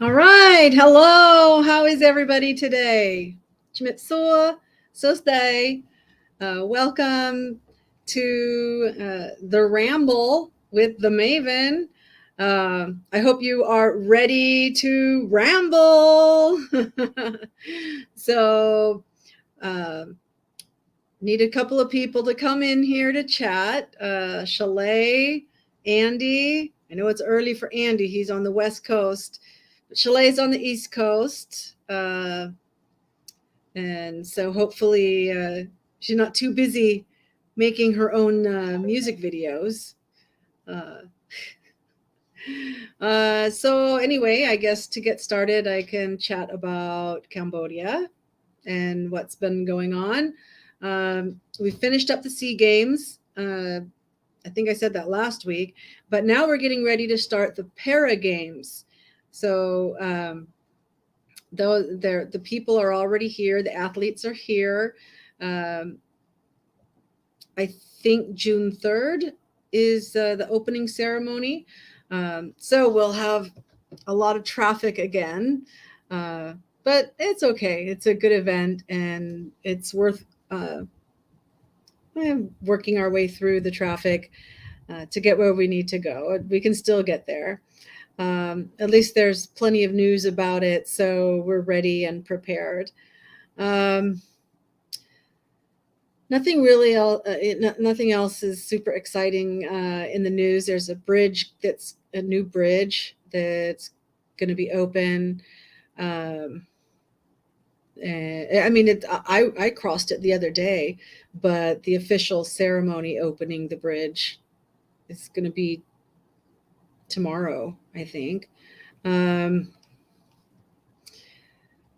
All right. Hello. How is everybody today? Chmitsoa, Sosday. Welcome to the Ramble with the Maven. I hope you are ready to ramble. so, uh, need a couple of people to come in here to chat. Chalet, Andy. I know it's early for Andy. He's on the West Coast. Chalet's on the East Coast. And so hopefully she's not too busy making her own music videos. Uh, so anyway, I guess to get started, I can chat about Cambodia and what's been going on. We finished up the SEA Games. I think I said that last week, but now we're getting ready to start the Para Games. So though the people are already here, the athletes are here. Um, I think June 3rd is the opening ceremony. So we'll have a lot of traffic again, but it's okay. It's a good event and it's worth working our way through the traffic to get where we need to go. We can still get there. At least there's plenty of news about it, so we're ready and prepared. Um, nothing else is super exciting in the news. There's a new bridge that's going to be open. Um, and, I mean, I crossed it the other day, but the official ceremony opening the bridge is going to be tomorrow, I think. Um,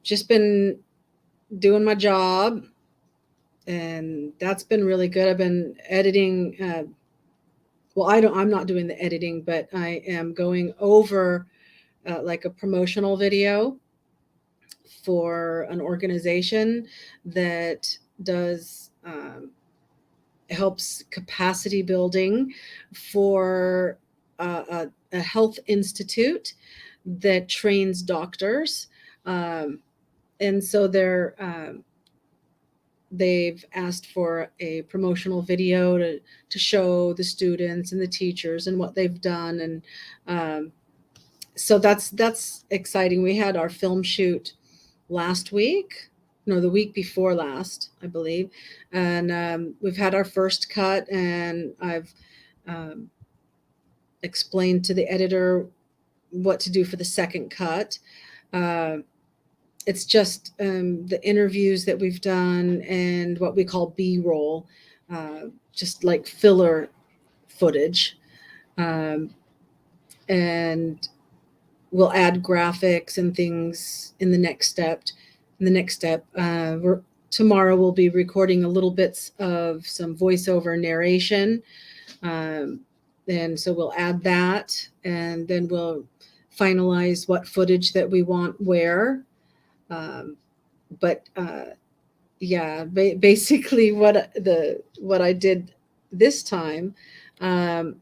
just been doing my job, and that's been really good. I've been editing. Well, I'm not doing the editing, but I am going over like a promotional video for an organization that does helps capacity building for a health institute that trains doctors. And so they've asked for a promotional video to show the students and the teachers and what they've done. And so that's exciting. We had our film shoot last week, no, the week before last, I believe. And we've had our first cut, and I've um, explained to the editor what to do for the second cut. Uh, it's just the interviews that we've done and what we call B-roll, just like filler footage. Um, and we'll add graphics and things in the next step. Tomorrow we'll be recording a little bits of some voiceover narration. Um, and so we'll add that, and then we'll finalize what footage that we want where. Um, but yeah, basically what I did this time, um,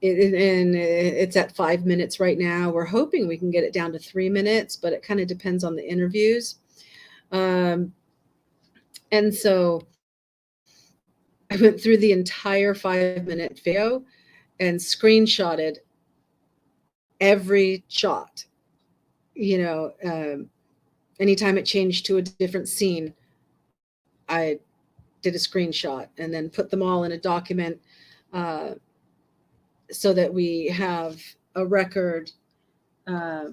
and it's at 5 minutes right now. We're hoping we can get it down to 3 minutes, but it kind of depends on the interviews. Um, and so I went through the entire 5 minute video and screenshotted every shot. You know, anytime it changed to a different scene, I did a screenshot and then put them all in a document uh, so that we have a record uh,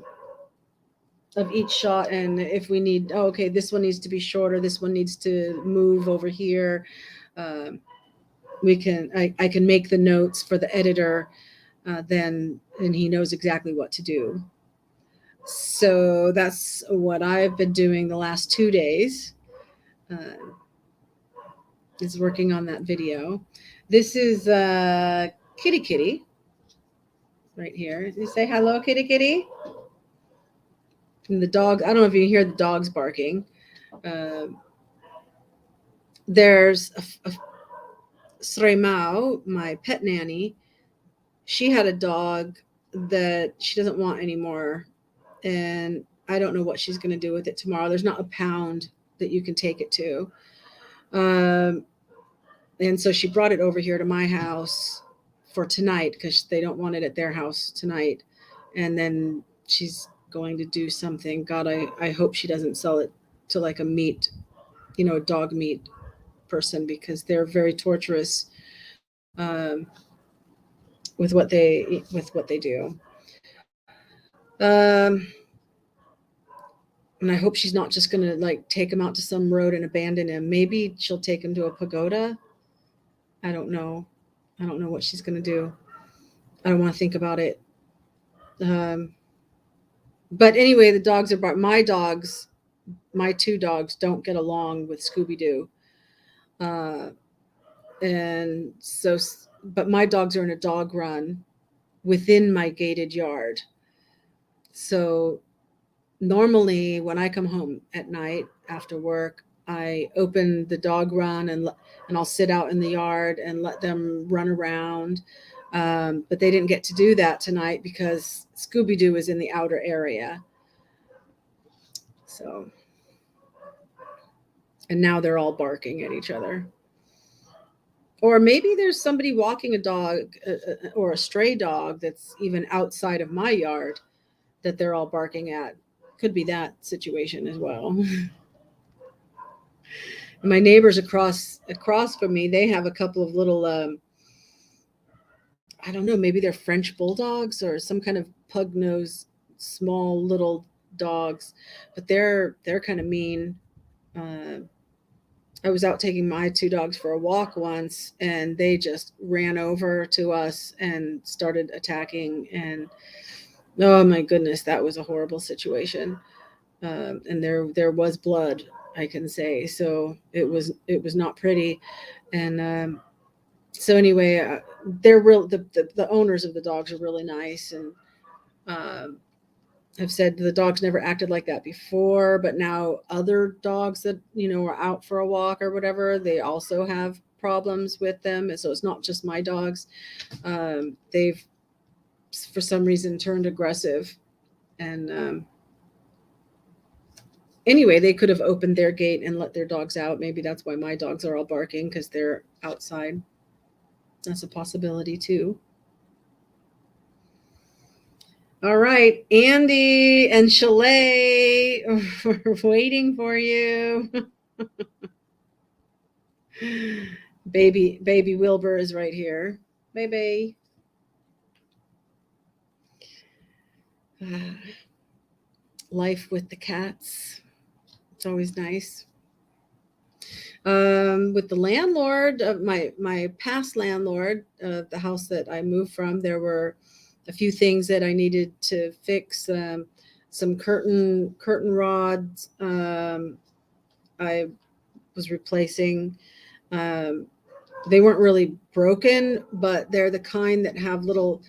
of each shot. And if we need, oh, okay, this one needs to be shorter, this one needs to move over here. Um, I can make the notes for the editor, then, and he knows exactly what to do. So that's what I've been doing the last 2 days. Is working on that video. This is Kitty Kitty right here. You say hello, Kitty Kitty. And the dog. I don't know if you can hear the dogs barking. There's a Sremao, my pet nanny. She had a dog that she doesn't want anymore, and I don't know what she's going to do with it tomorrow. There's not a pound that you can take it to. And so she brought it over here to my house for tonight because they don't want it at their house tonight. And then she's going to do something. God, I hope she doesn't sell it to like a meat, a dog meat person, because they're very torturous with what they do. And I hope she's not just gonna like take him out to some road and abandon him. Maybe she'll take him to a pagoda. I don't know. I don't know what she's gonna do. I don't want to think about it. Um, but anyway, the dogs are my two dogs don't get along with Scooby Doo. Uh, and so, but my dogs are in a dog run within my gated yard. So normally when I come home at night after work, I open the dog run and I'll sit out in the yard and let them run around. But they didn't get to do that tonight because Scooby Doo is in the outer area. So, and now they're all barking at each other. Or maybe there's somebody walking a dog or a stray dog that's even outside of my yard that they're all barking at. Could be that situation as well. My neighbors across from me, they have a couple of little I don't know, maybe they're French bulldogs or some kind of pug nose, small little dogs, but they're kind of mean. I was out taking my two dogs for a walk once, and they just ran over to us and started attacking. And oh my goodness, that was a horrible situation. And there was blood, I can say. So it was not pretty. And so anyway, they're real. The owners of the dogs are really nice, and um, have said the dogs never acted like that before, but now other dogs that are out for a walk or whatever, they also have problems with them, and so it's not just my dogs. They've for some reason turned aggressive, and anyway, they could have opened their gate and let their dogs out. Maybe that's why my dogs are all barking, because they're outside. That's a possibility too. All right, Andy and Chalet, we're waiting for you. Baby Wilbur is right here. Baby. Life with the cats. It's always nice. With the landlord, my past landlord, the house that I moved from, there were a few things that I needed to fix. Some curtain rods. I was replacing. They weren't really broken, but they're the kind that have little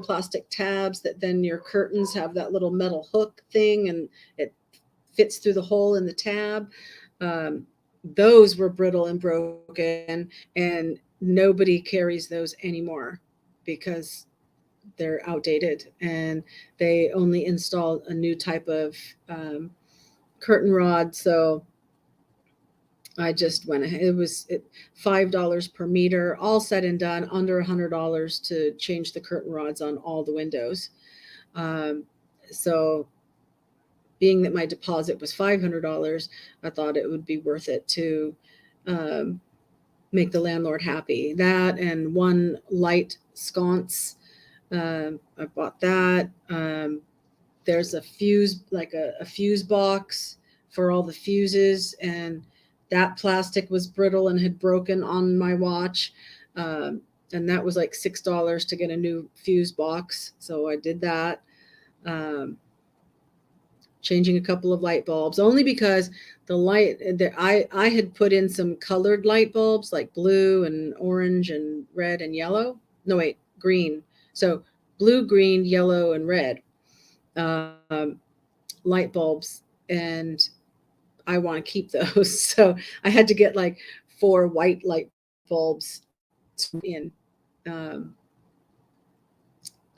plastic tabs that then your curtains have that little metal hook thing, and it fits through the hole in the tab. Those were brittle and broken, and nobody carries those anymore because they're outdated, and they only installed a new type of curtain rod. So I just went ahead. It was $5 per meter, all said and done, under $100 to change the curtain rods on all the windows. So being that my deposit was $500, I thought it would be worth it to make the landlord happy. That and one light sconce. I bought that. There's a fuse, like a fuse box for all the fuses, and that plastic was brittle and had broken on my watch. And that was like $6 to get a new fuse box. So I did that. Changing a couple of light bulbs, only because I had put in some colored light bulbs like blue and orange and red and yellow. No, wait, green. So blue, green, yellow, and red light bulbs, and I want to keep those. So I had to get like 4 white light bulbs in.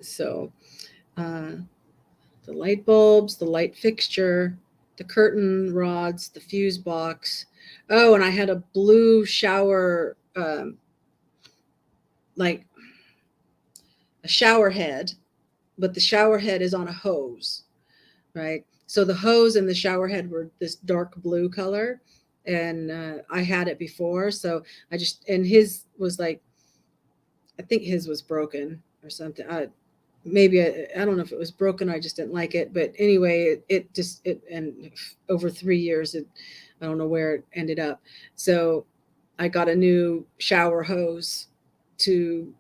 So the light bulbs, the light fixture, the curtain rods, the fuse box. Oh, and I had a blue shower, like a shower head, but the shower head is on a hose, right? So the hose and the shower head were this dark blue color, and I had it before, so and his was like, I think his was broken or something. Maybe I don't know if it was broken. I just didn't like it. But anyway, and over 3 years, I don't know where it ended up. So I got a new shower hose to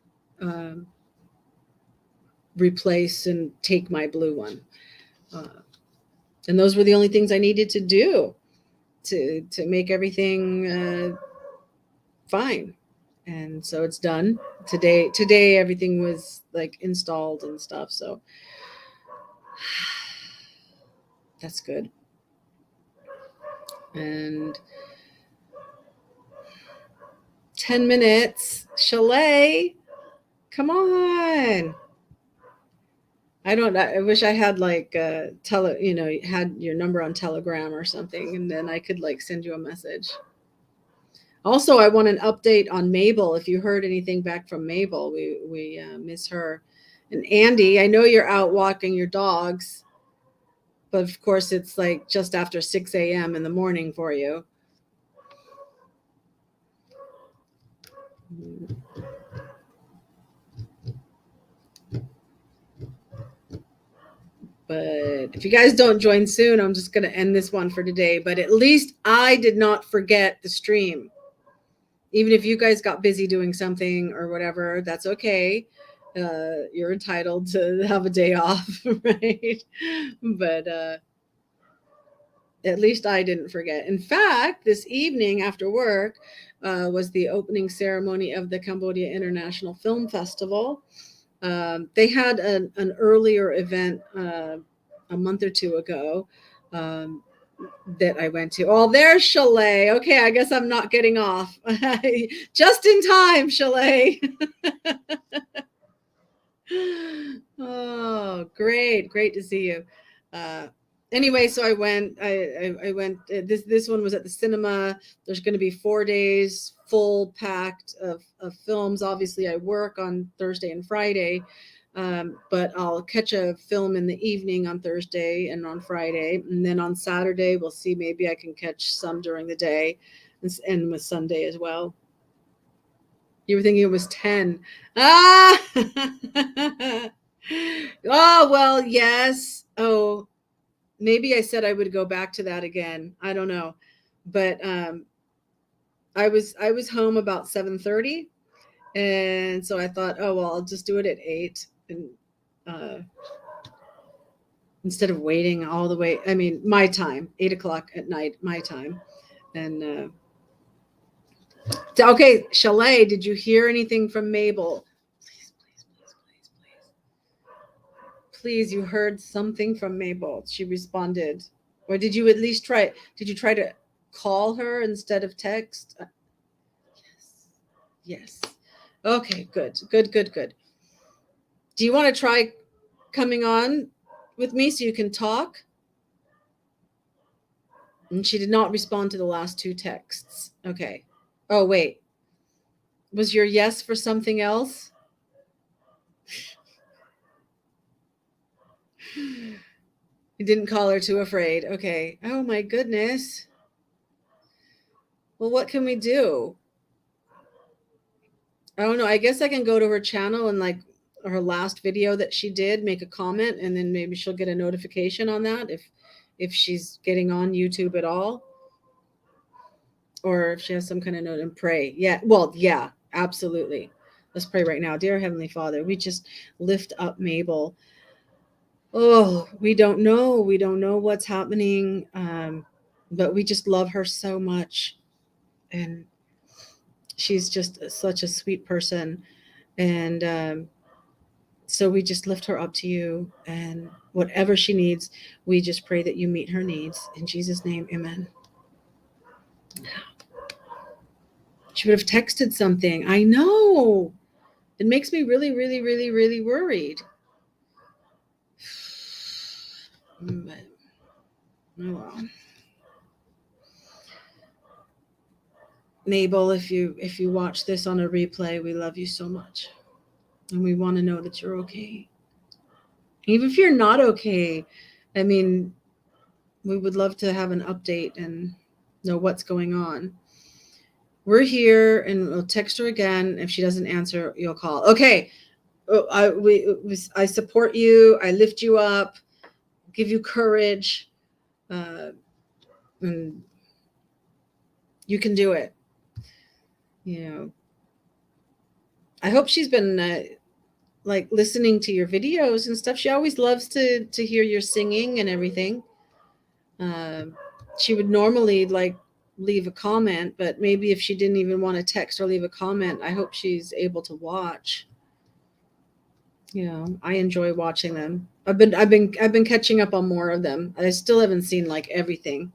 replace and take my blue one. And those were the only things I needed to do to make everything fine. And so it's done today. Everything was like installed and stuff, so that's good. And 10 minutes, Chalet, come on. I wish I had like had your number on Telegram or something, and then I could like send you a message. Also, I want an update on Mabel. If you heard anything back from Mabel, we miss her. And Andy, I know you're out walking your dogs, but of course it's like just after 6 a.m. in the morning for you. But if you guys don't join soon, I'm just going to end this one for today. But at least I did not forget the stream. Even if you guys got busy doing something or whatever, that's okay. You're entitled to have a day off, right? But at least I didn't forget. In fact, this evening after work was the opening ceremony of the Cambodia International Film Festival. They had an earlier event a month or two ago that I went to. Oh, there's Chalet. Okay, I guess I'm not getting off. Just in time, Chalet. Oh, great to see you. Anyway, so I went. I went. This one was at the cinema. There's going to be 4 days full packed of films. Obviously, I work on Thursday and Friday, but I'll catch a film in the evening on Thursday and on Friday, and then on Saturday we'll see. Maybe I can catch some during the day, and with Sunday as well. You were thinking it was 10. Ah! Oh, well, yes. Oh, maybe I said I would go back to that again. I don't know. But I was home about 7:30, and so I thought, oh well, I'll just do it at 8, and instead of waiting all the way. I mean, my time, 8 o'clock at night, my time. And okay, Chalet, did you hear anything from Mabel? Please, you heard something from Mabel. She responded. Or did you at least try? Did you try to call her instead of text? Yes. Okay, good. Do you want to try coming on with me so you can talk? And she did not respond to the last 2 texts. Okay. Oh, wait. Was your yes for something else? You didn't call her, too afraid. Okay. Oh, my goodness. Well, what can we do? I don't know. I guess I can go to her channel and like her last video that she did, make a comment, and then maybe she'll get a notification on that if she's getting on YouTube at all. Or if she has some kind of note, and pray. Yeah. Well, yeah, absolutely. Let's pray right now. Dear Heavenly Father, we just lift up Mabel. Oh, we don't know. We don't know what's happening. But we just love her so much. And she's just such a sweet person. And so we just lift her up to you. And whatever she needs, we just pray that you meet her needs. In Jesus' name, amen. She would have texted something. I know. It makes me really, really, really, really worried. But, oh well. Mabel, if you watch this on a replay, we love you so much. And we want to know that you're okay. Even if you're not okay, I mean, we would love to have an update and know what's going on. We're here, and we'll text her again. If she doesn't answer, you'll call. Okay. I support you. I lift you up, give you courage, and you can do it. You know, I hope she's been like listening to your videos and stuff. She always loves to hear your singing and everything. She would normally like leave a comment, but maybe if she didn't even want to text or leave a comment, I hope she's able to watch. You know, I enjoy watching them. I've been catching up on more of them. I still haven't seen like everything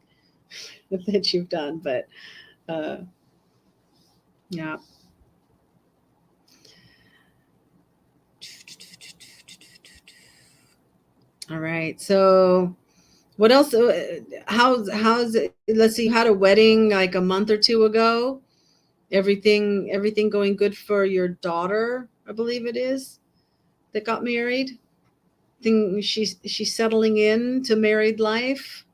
that you've done, but yeah. All right. So what else? How's it? Let's see. You had a wedding like a month or two ago. Everything going good for your daughter, I believe it is, that got married. Think she's settling in to married life.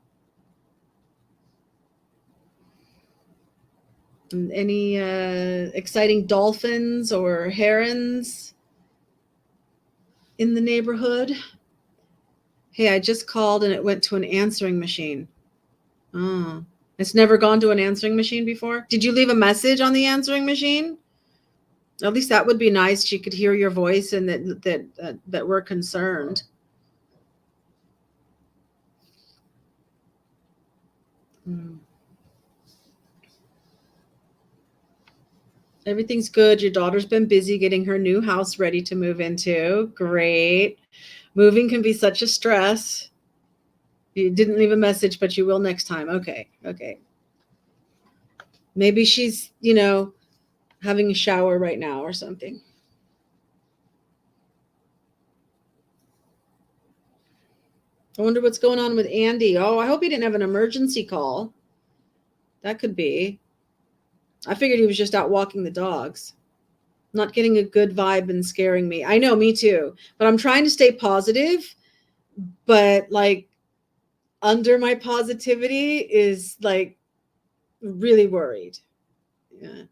And any exciting dolphins or herons in the neighborhood? Hey, I just called and it went to an answering machine. Oh, it's never gone to an answering machine before. Did you leave a message on the answering machine? At least that would be nice. She could hear your voice and that we're concerned. Mm. Everything's good. Your daughter's been busy getting her new house ready to move into. Great. Moving can be such a stress. You didn't leave a message, but you will next time. Okay. Okay. Maybe she's, having a shower right now or something. I wonder what's going on with Andy. Oh, I hope he didn't have an emergency call. That could be. I figured he was just out walking the dogs. Not getting a good vibe and scaring me. I know, me too. But I'm trying to stay positive. But like under my positivity is like really worried. Yeah.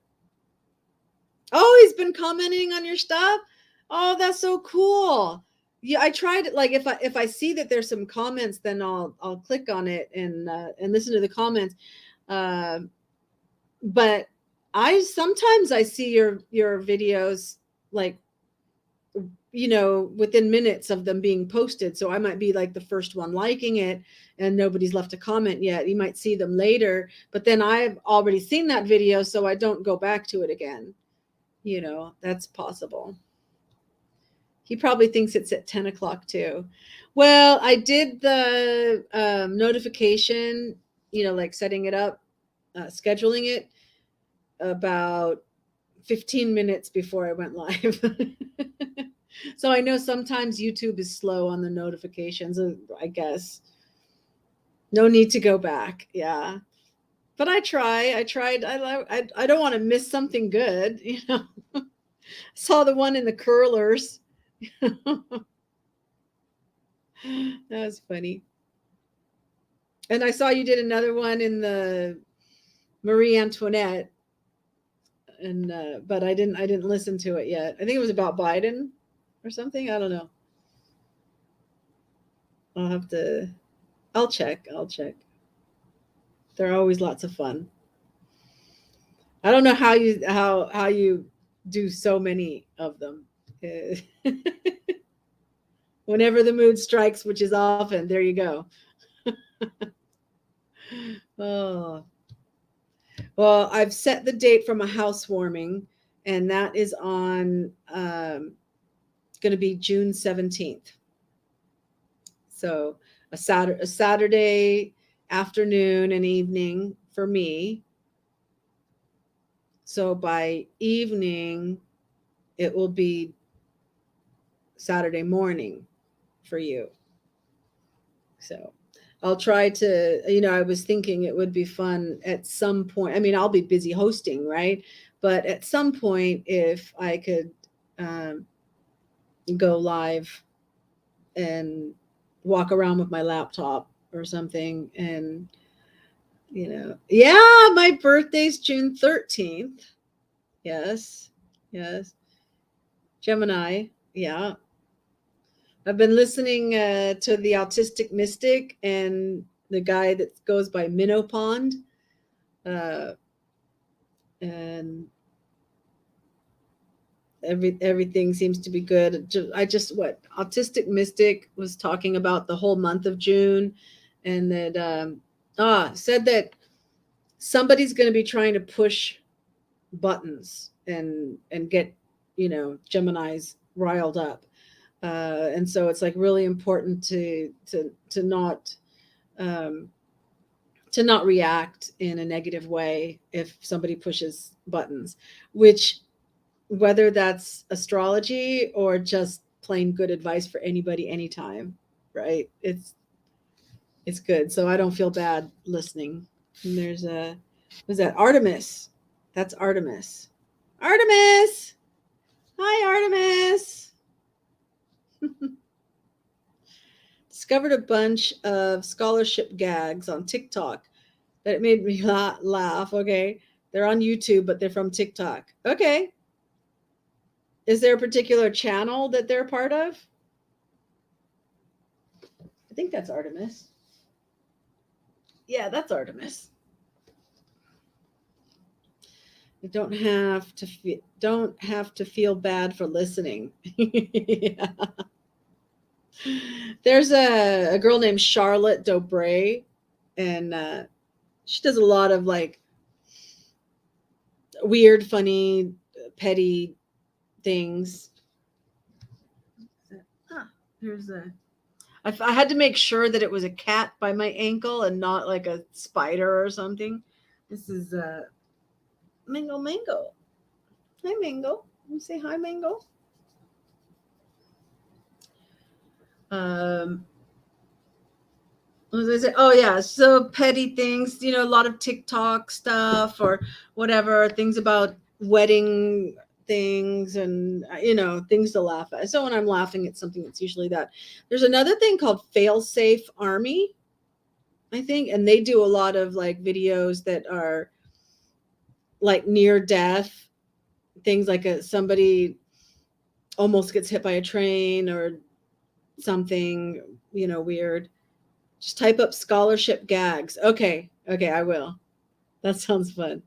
Oh, he's been commenting on your stuff. Oh, that's so cool. Yeah, I tried like if I see that there's some comments, then I'll click on it and listen to the comments. Uh, but I sometimes I see your videos like within minutes of them being posted. So I might be like the first one liking it and nobody's left a comment yet. You might see them later, but then I've already seen that video, so I don't go back to it again. That's possible. He probably thinks it's at 10 o'clock too. Well, I did the notification, like setting it up, scheduling it about 15 minutes before I went live. So I know sometimes YouTube is slow on the notifications, I guess. No need to go back. Yeah. But I tried. I don't want to miss something good, Saw the one in the curlers. That was funny. And I saw you did another one in the Marie Antoinette, and but I didn't listen to it yet. I think it was about Biden or something. I don't know. I'll check. They're always lots of fun. I don't know how you do so many of them. Whenever the mood strikes, which is often, there you go. Oh. Well, I've set the date for my housewarming, and that is on going to be June 17th. So a Saturday afternoon and evening for me. So by evening, it will be Saturday morning for you. So I'll try to, I was thinking it would be fun at some point. I mean, I'll be busy hosting, right? But at some point, if I could um, go live and walk around with my laptop or something, and yeah, my birthday's June 13th. Yes, yes, Gemini. Yeah, I've been listening to the Autistic Mystic and the guy that goes by Minnow Pond, uh, and everything seems to be good. I just what Autistic Mystic was talking about the whole month of June, and that said that somebody's going to be trying to push buttons and get Gemini's riled up, and so it's like really important um, to not react in a negative way if somebody pushes buttons, which whether that's astrology or just plain good advice for anybody anytime, right? It's good. So I don't feel bad listening. And there's was that Artemis? That's Artemis. Artemis! Hi, Artemis. Discovered a bunch of scholarship gags on TikTok that it made me laugh. Okay. They're on YouTube, but they're from TikTok. Okay. Is there a particular channel that they're part of? I think that's Artemis. Yeah, that's Artemis. You don't have to feel bad for listening. Yeah. There's a girl named Charlotte Dobray, and she does a lot of like weird, funny, petty things. There's I had to make sure that it was a cat by my ankle and not like a spider or something. This is Mango. Hi, Mango. Can you say hi, Mango? Um, what was I say? Oh yeah, so petty things, a lot of TikTok stuff or whatever, things about wedding things and things to laugh at. So when I'm laughing at something, it's usually that. There's another thing called Failsafe Army, I think, and they do a lot of like videos that are like near death things, like somebody almost gets hit by a train or something, weird. Just type up scholarship gags. Okay, I will. That sounds fun.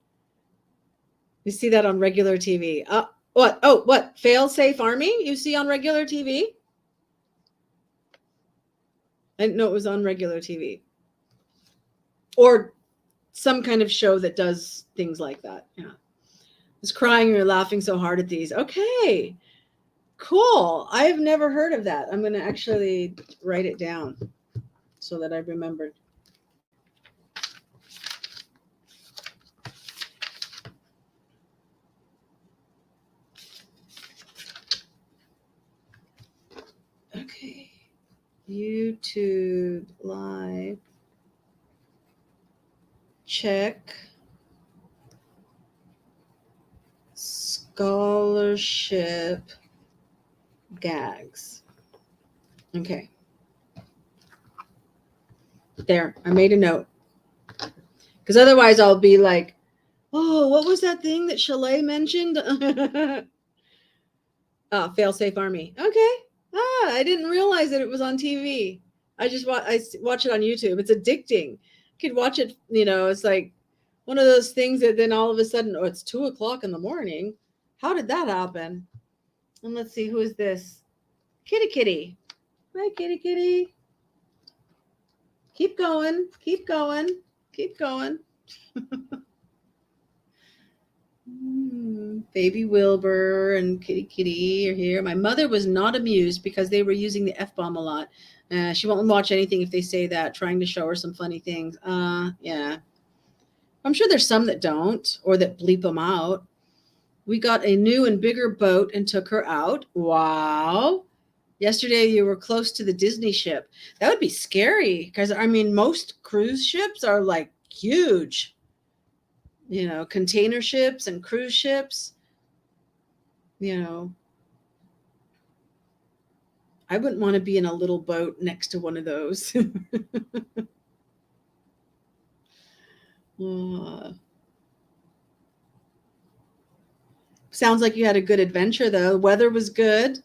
You see that on regular TV. What? Oh, what? Fail safe army? You see on regular TV? I didn't know it was on regular TV. Or some kind of show that does things like that. Yeah. I was crying or laughing so hard at these. Okay. Cool. I've never heard of that. I'm going to actually write it down so that I remembered. Okay. YouTube live. Check scholarship gags. Okay. There, I made a note. Because otherwise I'll be like, oh, what was that thing that Chalet mentioned? Failsafe Army. Okay. I didn't realize that it was on TV. I watch it on YouTube. It's addicting. You could watch it, it's like one of those things that then all of a sudden, it's 2:00 in the morning. How did that happen? And let's see, who is this? Kitty. Hi, Kitty. Keep going. Baby Wilbur and Kitty are here. My mother was not amused because they were using the F-bomb a lot. She won't watch anything if they say that, trying to show her some funny things. Yeah. I'm sure there's some that don't or that bleep them out. We got a new and bigger boat and took her out. Wow. Yesterday you were close to the Disney ship. That would be scary because I mean most cruise ships are like huge. You know, container ships and cruise ships. You know, I wouldn't want to be in a little boat next to one of those. Uh, sounds like you had a good adventure though. Weather was good.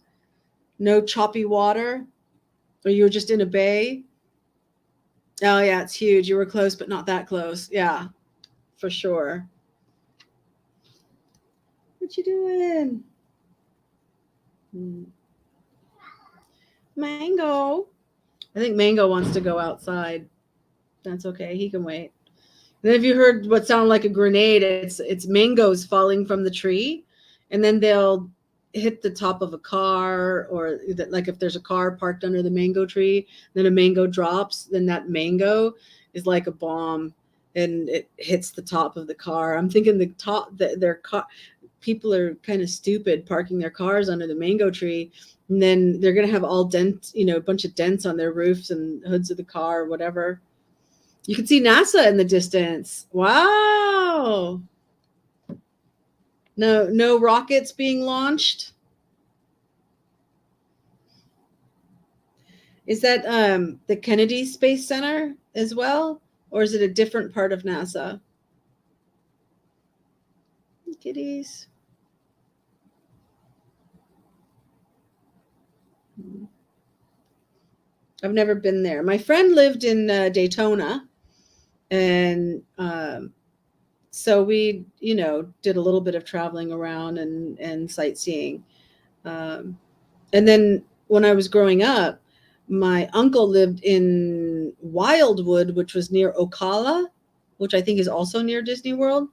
No choppy water. Or you were just in a bay. Oh yeah, it's huge. You were close, but not that close. Yeah, for sure. What you doing? Hmm. Mango. I think Mango wants to go outside. That's okay. He can wait. And then if you heard what sounded like a grenade, it's mangoes falling from the tree, and then they'll hit the top of a car, or like if there's a car parked under the mango tree, then a mango drops, then that mango is like a bomb, and it hits the top of the car. I'm thinking the top their car people are kind of stupid parking their cars under the mango tree, and then they're gonna have all dents, a bunch of dents on their roofs and hoods of the car or whatever. You can see NASA in the distance. Wow. No rockets being launched. Is that the Kennedy Space Center as well? Or is it a different part of NASA? Kitties. I've never been there. My friend lived in Daytona, and so we, did a little bit of traveling around and sightseeing. Um, and then when I was growing up, my uncle lived in Wildwood, which was near Ocala, which I think is also near Disney World.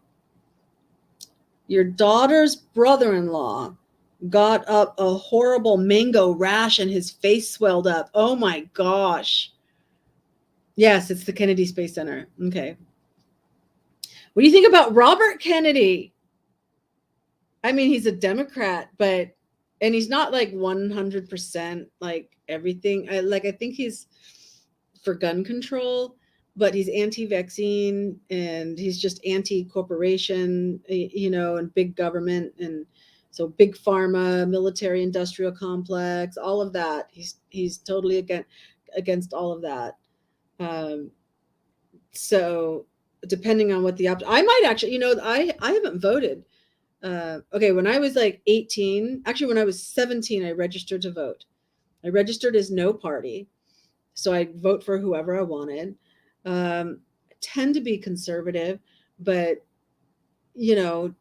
Your daughter's brother-in-law got up a horrible mango rash and his face swelled up. Oh my gosh. Yes, it's the Kennedy Space Center. Okay. What do you think about Robert Kennedy? I mean, he's a Democrat, and he's not like 100% like everything. I think he's for gun control, but he's anti-vaccine and he's just anti-corporation, and big government, and so big pharma, military industrial complex, all of that. He's totally against all of that. Um, so depending on what I might actually, I haven't voted. Okay, when I was like 18, actually when I was 17, I registered to vote. I registered as no party, so I vote for whoever I wanted. I tend to be conservative, but you know,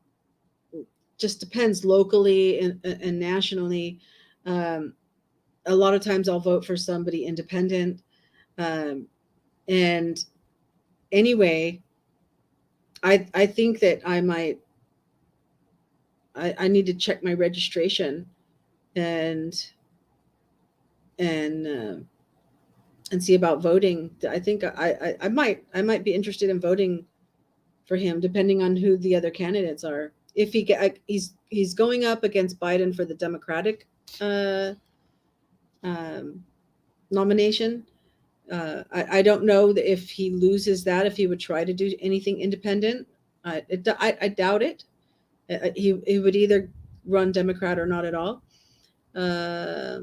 just depends locally and nationally. Um, a lot of times I'll vote for somebody independent. And anyway, I think that I need to check my registration and and uh, and see about voting. I think I might be interested in voting for him, depending on who the other candidates are. If he's going up against Biden for the Democratic uh, um, nomination. I don't know if he loses that, if he would try to do anything independent. I doubt it. He would either run Democrat or not at all. Uh,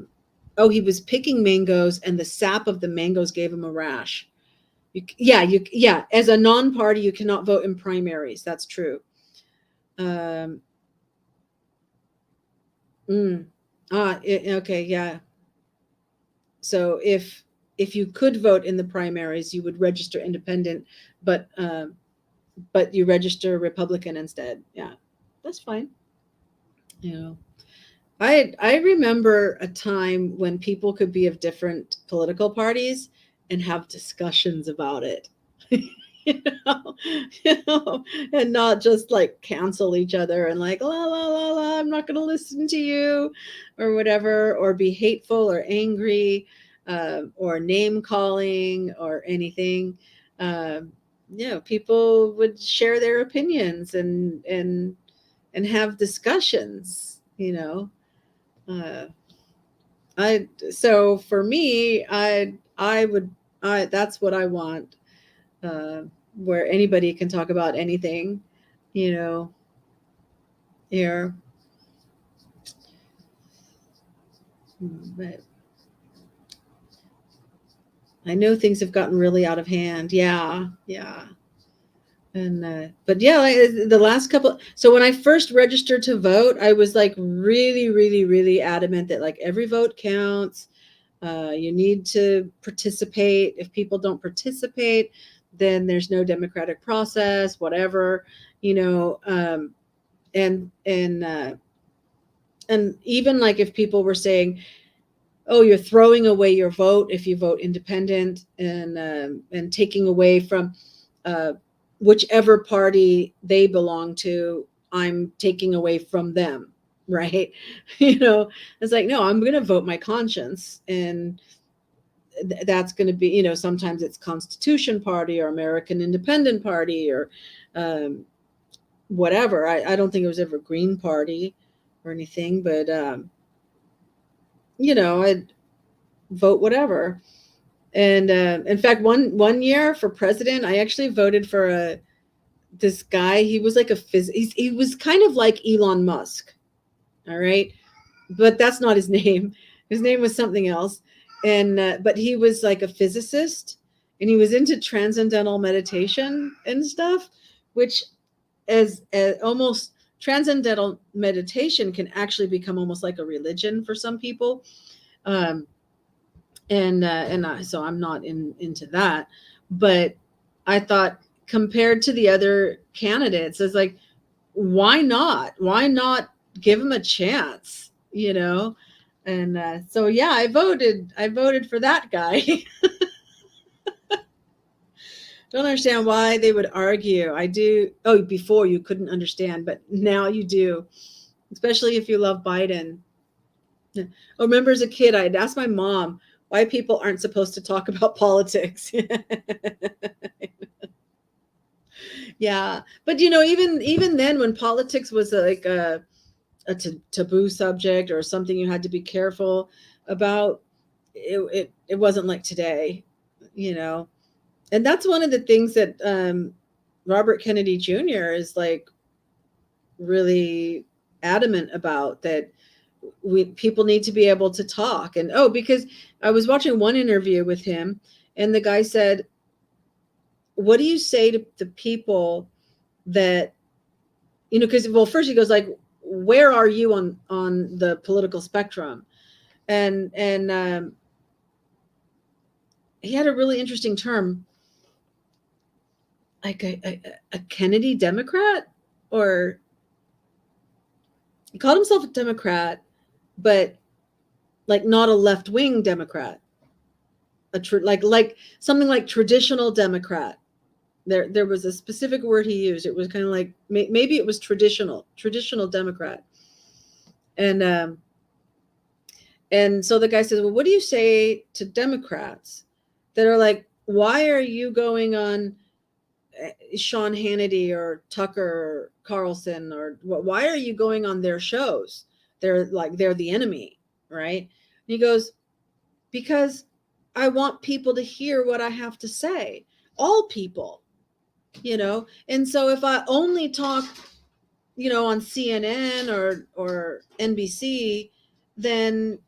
oh, he was picking mangoes, and the sap of the mangoes gave him a rash. Yeah. As a non-party, you cannot vote in primaries. That's true. Um, mm, okay, yeah. So if you could vote in the primaries, you would register independent, but you register Republican instead. Yeah, that's fine. You know, I remember a time when people could be of different political parties and have discussions about it. you know, and not just like cancel each other and like la la la la, I'm not going to listen to you, or whatever, or be hateful or angry, or name calling or anything. Um, people would share their opinions and have discussions. Uh, So for me, I would I that's what I want, uh, where anybody can talk about anything, you know, here. But I know things have gotten really out of hand. Yeah, yeah. And but yeah, like, the last couple. So when I first registered to vote, I was like really, really, really adamant that like every vote counts. You need to participate. If people don't participate, then there's no democratic process. Whatever, you know. And and even like if people were saying, oh, you're throwing away your vote if you vote independent, and taking away from uh, whichever party they belong to, I'm taking away from them, right? You know, it's like, no, I'm going to vote my conscience, and that's going to be, you know, sometimes it's Constitution Party or American Independent Party or um, whatever. I don't think it was ever Green Party or anything, but you know, I'd vote whatever. And in fact, one year for president, I actually voted for this guy. He was like he was kind of like Elon Musk, all right, but that's not his name. His name was something else, and but he was like a physicist, and he was into transcendental meditation and stuff, which as almost transcendental meditation can actually become almost like a religion for some people. Um, so I'm not into that, but I thought compared to the other candidates, it's like, why not give him a chance, you know? And so yeah, I voted for that guy. Don't understand why they would argue. I do. Oh, before you couldn't understand, but now you do, especially if you love Biden. I remember as a kid, I'd ask my mom why people aren't supposed to talk about politics. Yeah, but you know, even then, when politics was like a taboo subject or something you had to be careful about, it wasn't like today, you know. And that's one of the things that Robert Kennedy Jr. is like really adamant about, that we people need to be able to talk. And oh, because I was watching one interview with him, and the guy said, what do you say to the people that, you know, because well, first he goes like, where are you on the political spectrum? And he had a really interesting term, like a Kennedy Democrat, or he called himself a Democrat, but like not a left wing Democrat, like something like traditional Democrat. There was a specific word he used. It was kind of like, maybe it was traditional Democrat. And and so the guy says, well, what do you say to Democrats that are like, why are you going on Sean Hannity or Tucker Carlson, or why are you going on their shows? They're the enemy, right? And he goes, because I want people to hear what I have to say. All people, you know. And so if I only talk, you know, on CNN or NBC, then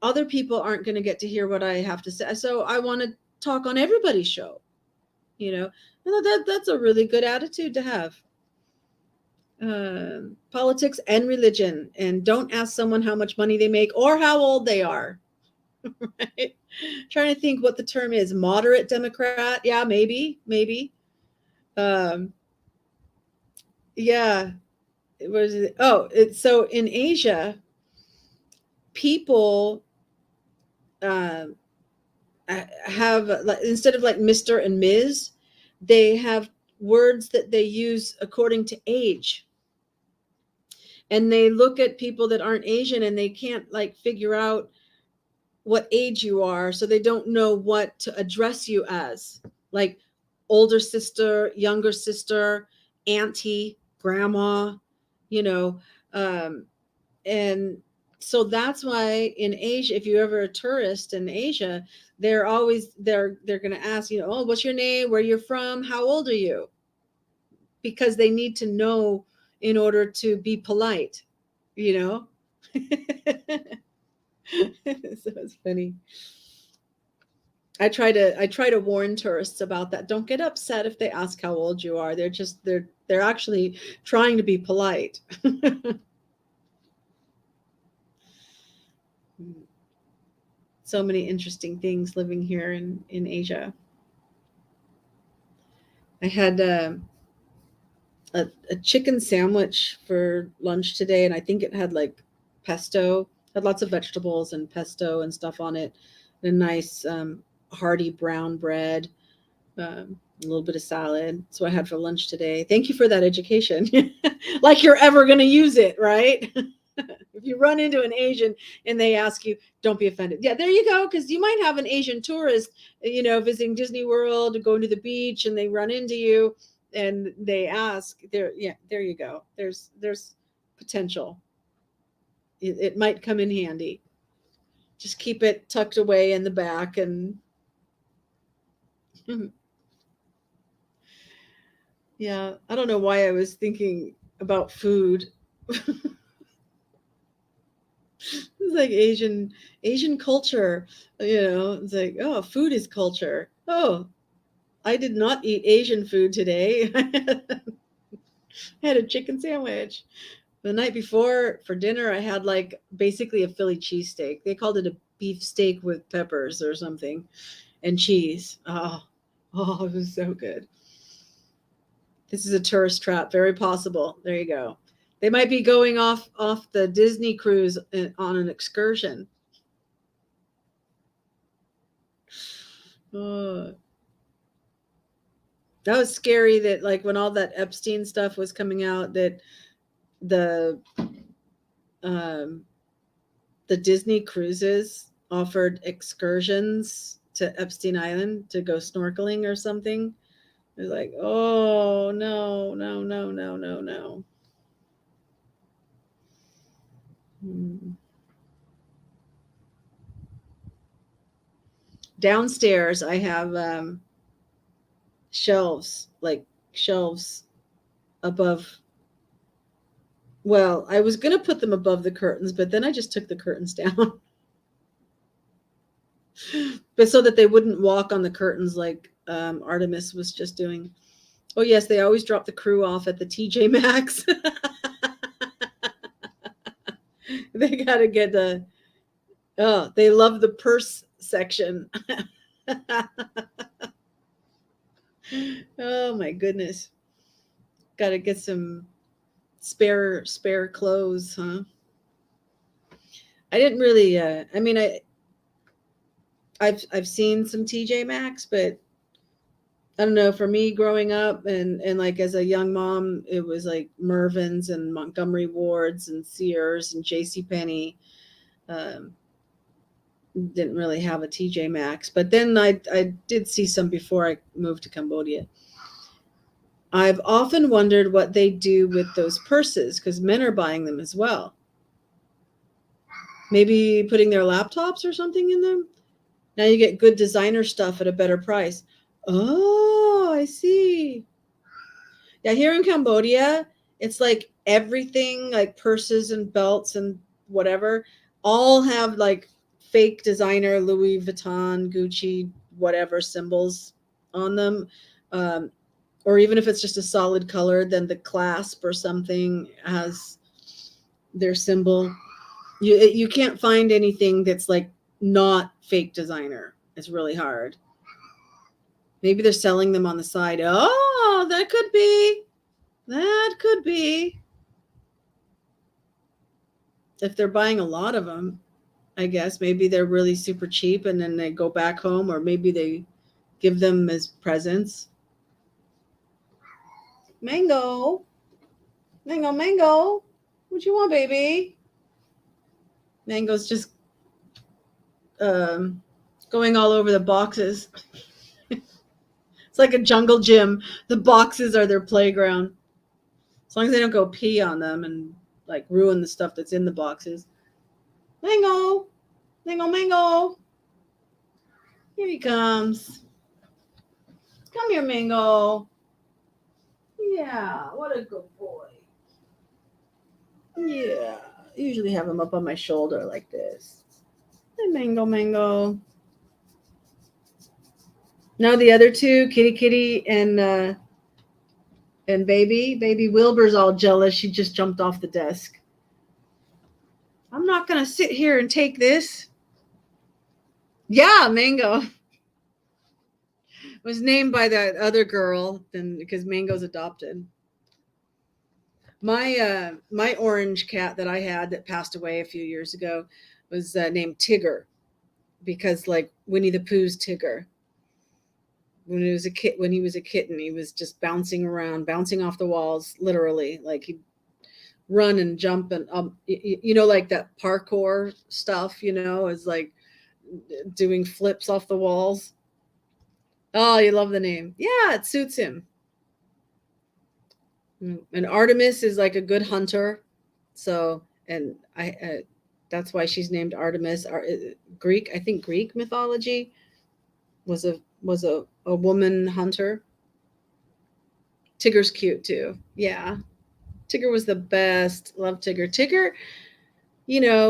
other people aren't going to get to hear what I have to say. So I want to talk on everybody's show, you know. And that's a really good attitude to have. Politics and religion, and don't ask someone how much money they make or how old they are. Right? Trying to think what the term is. Moderate Democrat. Yeah, maybe. Um, yeah. It was, oh, it's so in Asia, people uh, have, instead of like Mr. and Ms., they have words that they use according to age. And they look at people that aren't Asian and they can't like figure out what age you are, so they don't know what to address you as, like older sister, younger sister, auntie, grandma, you know. And So that's why in Asia, if you're ever a tourist in Asia, they're going to ask, oh, what's your name, where you're from, how old are you? Because they need to know in order to be polite, you know? So it's funny. I try to warn tourists about that. Don't get upset if they ask how old you are. They're actually trying to be polite. So many interesting things living here in Asia. I had a chicken sandwich for lunch today, and I think it had like pesto, had lots of vegetables and pesto and stuff on it, and a nice hearty brown bread, a little bit of salad. So I had for lunch today. Thank you for that education. Like you're ever going to use it, right? If you run into an Asian and they ask you, don't be offended. Yeah, there you go. Because you might have an Asian tourist, visiting Disney World, going to the beach, and they run into you and they ask. There you go. There's potential. It might come in handy. Just keep it tucked away in the back and. Yeah, I don't know why I was thinking about food. It's like Asian culture, it's like, oh, food is culture. Oh, I did not eat Asian food today. I had a chicken sandwich. The night before for dinner I had like basically a Philly cheesesteak. They called it a beef steak with peppers or something and cheese. Oh, it was so good. This is a tourist trap, very possible. There you go. They might be going off the Disney cruise on an excursion. Oh, that was scary that like when all that Epstein stuff was coming out that the um the Disney cruises offered excursions to Epstein Island to go snorkeling or something. It was like, oh no, no, no, no, no, no. Hmm. Downstairs, I have shelves, like shelves above. Well, I was going to put them above the curtains, but then I just took the curtains down. But so that they wouldn't walk on the curtains like Artemis was just doing. Oh, yes, they always drop the crew off at the TJ Maxx. They got to get they love the purse section. Oh, my goodness. Got to get some spare clothes, huh? I didn't really, I mean, I've seen some TJ Maxx, but I don't know, for me growing up and like as a young mom, it was like Mervyn's and Montgomery Ward's and Sears and JCPenney. Um, didn't really have a TJ Maxx, but then I did see some before I moved to Cambodia. I've often wondered what they do with those purses because men are buying them as well. Maybe putting their laptops or something in them. Now you get good designer stuff at a better price. Oh, I see. Yeah, here in Cambodia, it's like everything, like purses and belts and whatever, all have like fake designer Louis Vuitton, Gucci, whatever symbols on them. Um, or even if it's just a solid color, then the clasp or something has their symbol. You can't find anything that's like not fake designer. It's really hard. Maybe they're selling them on the side. Oh, that could be. That could be. If they're buying a lot of them, I guess maybe they're really super cheap and then they go back home, or maybe they give them as presents. Mango, mango, mango. What you want, baby? Mango's just um, going all over the boxes. It's like a jungle gym. The boxes are their playground. As long as they don't go pee on them and like ruin the stuff that's in the boxes. Mango, Mango, Mango. Here he comes. Come here, Mango. Yeah, what a good boy. Yeah, I usually have him up on my shoulder like this. Hey, Mango, Mango. Now the other two, Kitty, Kitty, and Baby Wilbur's all jealous. She just jumped off the desk. I'm not gonna sit here and take this. Yeah, Mango was named by that other girl, then because Mango's adopted. My orange cat that I had that passed away a few years ago was named Tigger because like Winnie the Pooh's Tigger. When he was a kitten, he was just bouncing around, bouncing off the walls, literally. Like he'd run and jump and like that parkour stuff. Is like doing flips off the walls. Oh, you love the name. Yeah, it suits him. And Artemis is like a good hunter, so and that's why she's named Artemis. Greek, I think Greek mythology was a woman hunter. Tigger's cute too. Yeah, Tigger was the best. Love Tigger. Tigger,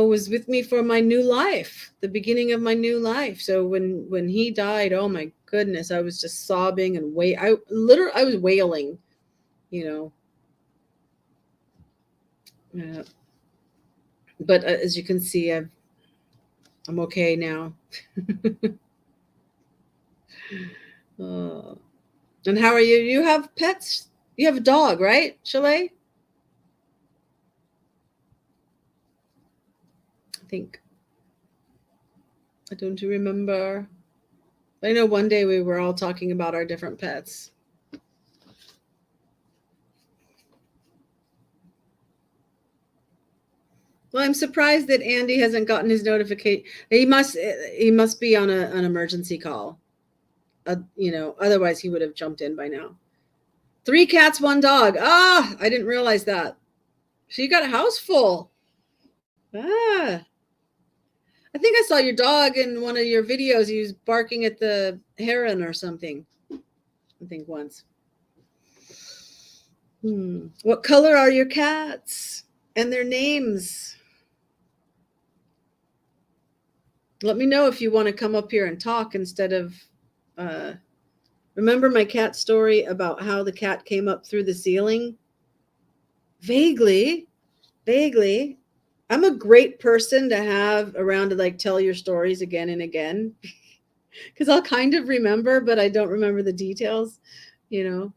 was with me for my new life, the beginning of my new life. So when he died, oh my goodness, I was just sobbing and I was wailing, you know. But as you can see, I'm okay now. And how are you? You have pets? You have a dog, right, Chalet? I think. I don't remember. I know one day we were all talking about our different pets. Well, I'm surprised that Andy hasn't gotten his notification. He must be on an emergency call. Otherwise he would have jumped in by now. 3 cats, 1 dog. Ah, I didn't realize that. So you got a house full. Ah. I think I saw your dog in one of your videos. He was barking at the heron or something. I think once. What color are your cats? And their names? Let me know if you want to come up here and talk instead of remember my cat story about how the cat came up through the ceiling? Vaguely. I'm a great person to have around to like tell your stories again and again because I'll kind of remember, but I don't remember the details, Oh,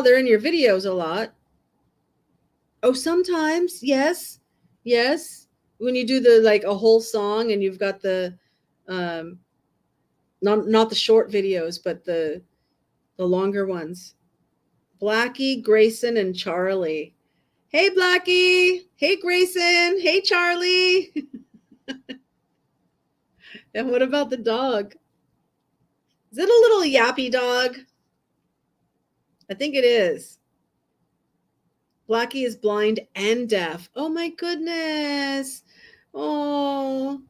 they're in your videos a lot. Oh, sometimes, yes. When you do the like a whole song and you've got the not the short videos, but the longer ones. Blackie, Grayson, and Charlie. Hey, Blackie. Hey, Grayson. Hey, Charlie. And what about the dog? Is it a little yappy dog? I think it is. Blackie is blind and deaf. Oh my goodness. Oh,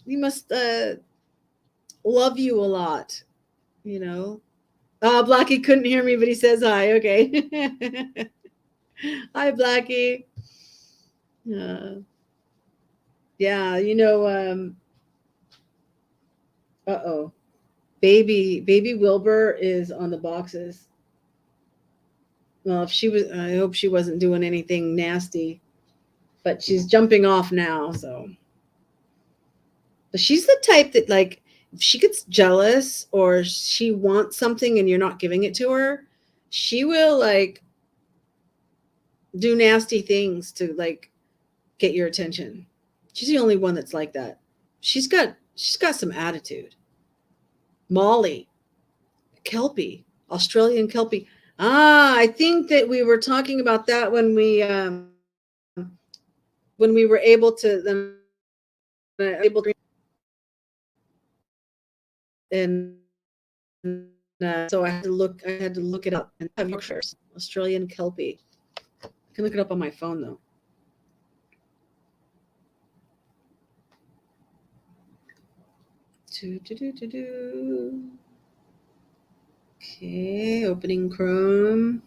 he must love you a lot, Blackie couldn't hear me, but he says hi. Okay. Hi, Blackie. Yeah, uh-oh. Baby Wilbur is on the boxes. Well, I hope she wasn't doing anything nasty, but she's jumping off now, so. But she's the type that, like, if she gets jealous or she wants something and you're not giving it to her, she will, like, do nasty things to, like, get your attention. She's the only one that's like that. She's got some attitude. Molly, Kelpie, Australian Kelpie. I think that we were talking about that when we were able to and so I had to look it up and have Yorkshire's Australian Kelpie. I can look it up on my phone though. Okay, opening Chrome.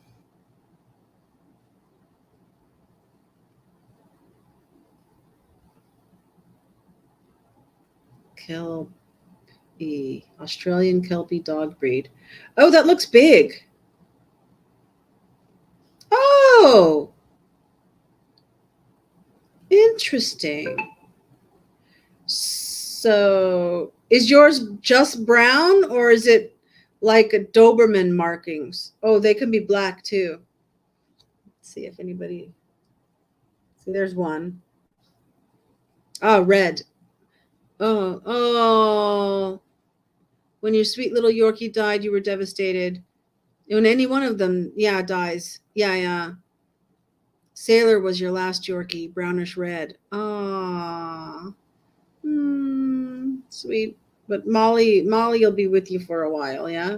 Kelpie, Australian Kelpie dog breed. Oh, that looks big. Oh, interesting. So, is yours just brown or is it like a Doberman markings? Oh, they can be black too. Let's see if anybody. See, there's one. Oh, red. Oh, oh. When your sweet little Yorkie died, you were devastated. When any one of them, yeah, dies. Yeah, yeah. Sailor was your last Yorkie, brownish red. Ah, sweet. But Molly will be with you for a while, yeah.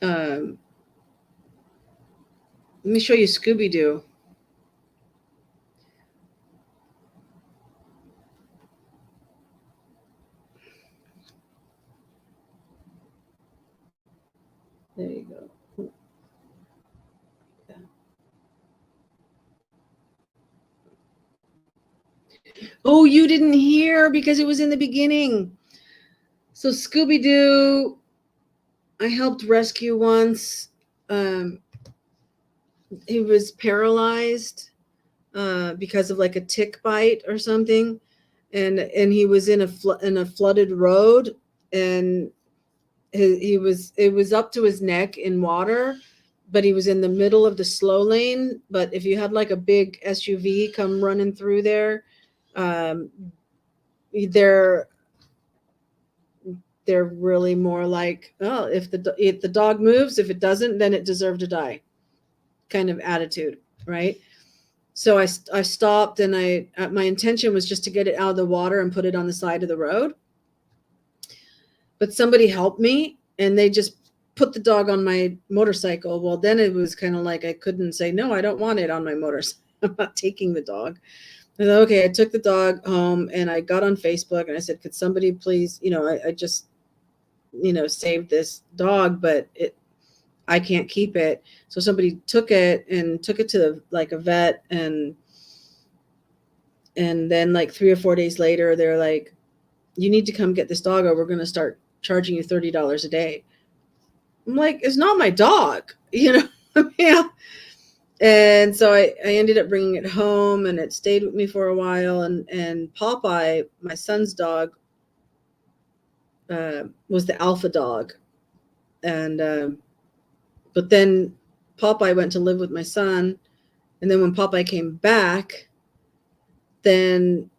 Um, Let me show you Scooby Doo. There you go. Oh, you didn't hear because it was in the beginning. So Scooby Doo, I helped rescue once. He was paralyzed because of like a tick bite or something, and he was in a flooded road, and it was up to his neck in water, but he was in the middle of the slow lane. But if you had like a big SUV come running through there, um, they're really more like, oh, if the dog moves, if it doesn't, then it deserved to die, kind of attitude, right? So I stopped, and my intention was just to get it out of the water and put it on the side of the road. But somebody helped me, and they just put the dog on my motorcycle. Well, then it was kind of like I couldn't say, no, I don't want it on my motorcycle. I'm not taking the dog. I said, okay, I took the dog home, and I got on Facebook, and I said, could somebody please, I just, saved this dog, but I can't keep it. So somebody took it to like a vet, and then like 3 or 4 days later, they're like, you need to come get this dog, or we're going to start charging you $30 a day. I'm like, it's not my dog, yeah. And so I ended up bringing it home, and it stayed with me for a while. And Popeye, my son's dog, was the alpha dog. And but then Popeye went to live with my son. And then when Popeye came back, then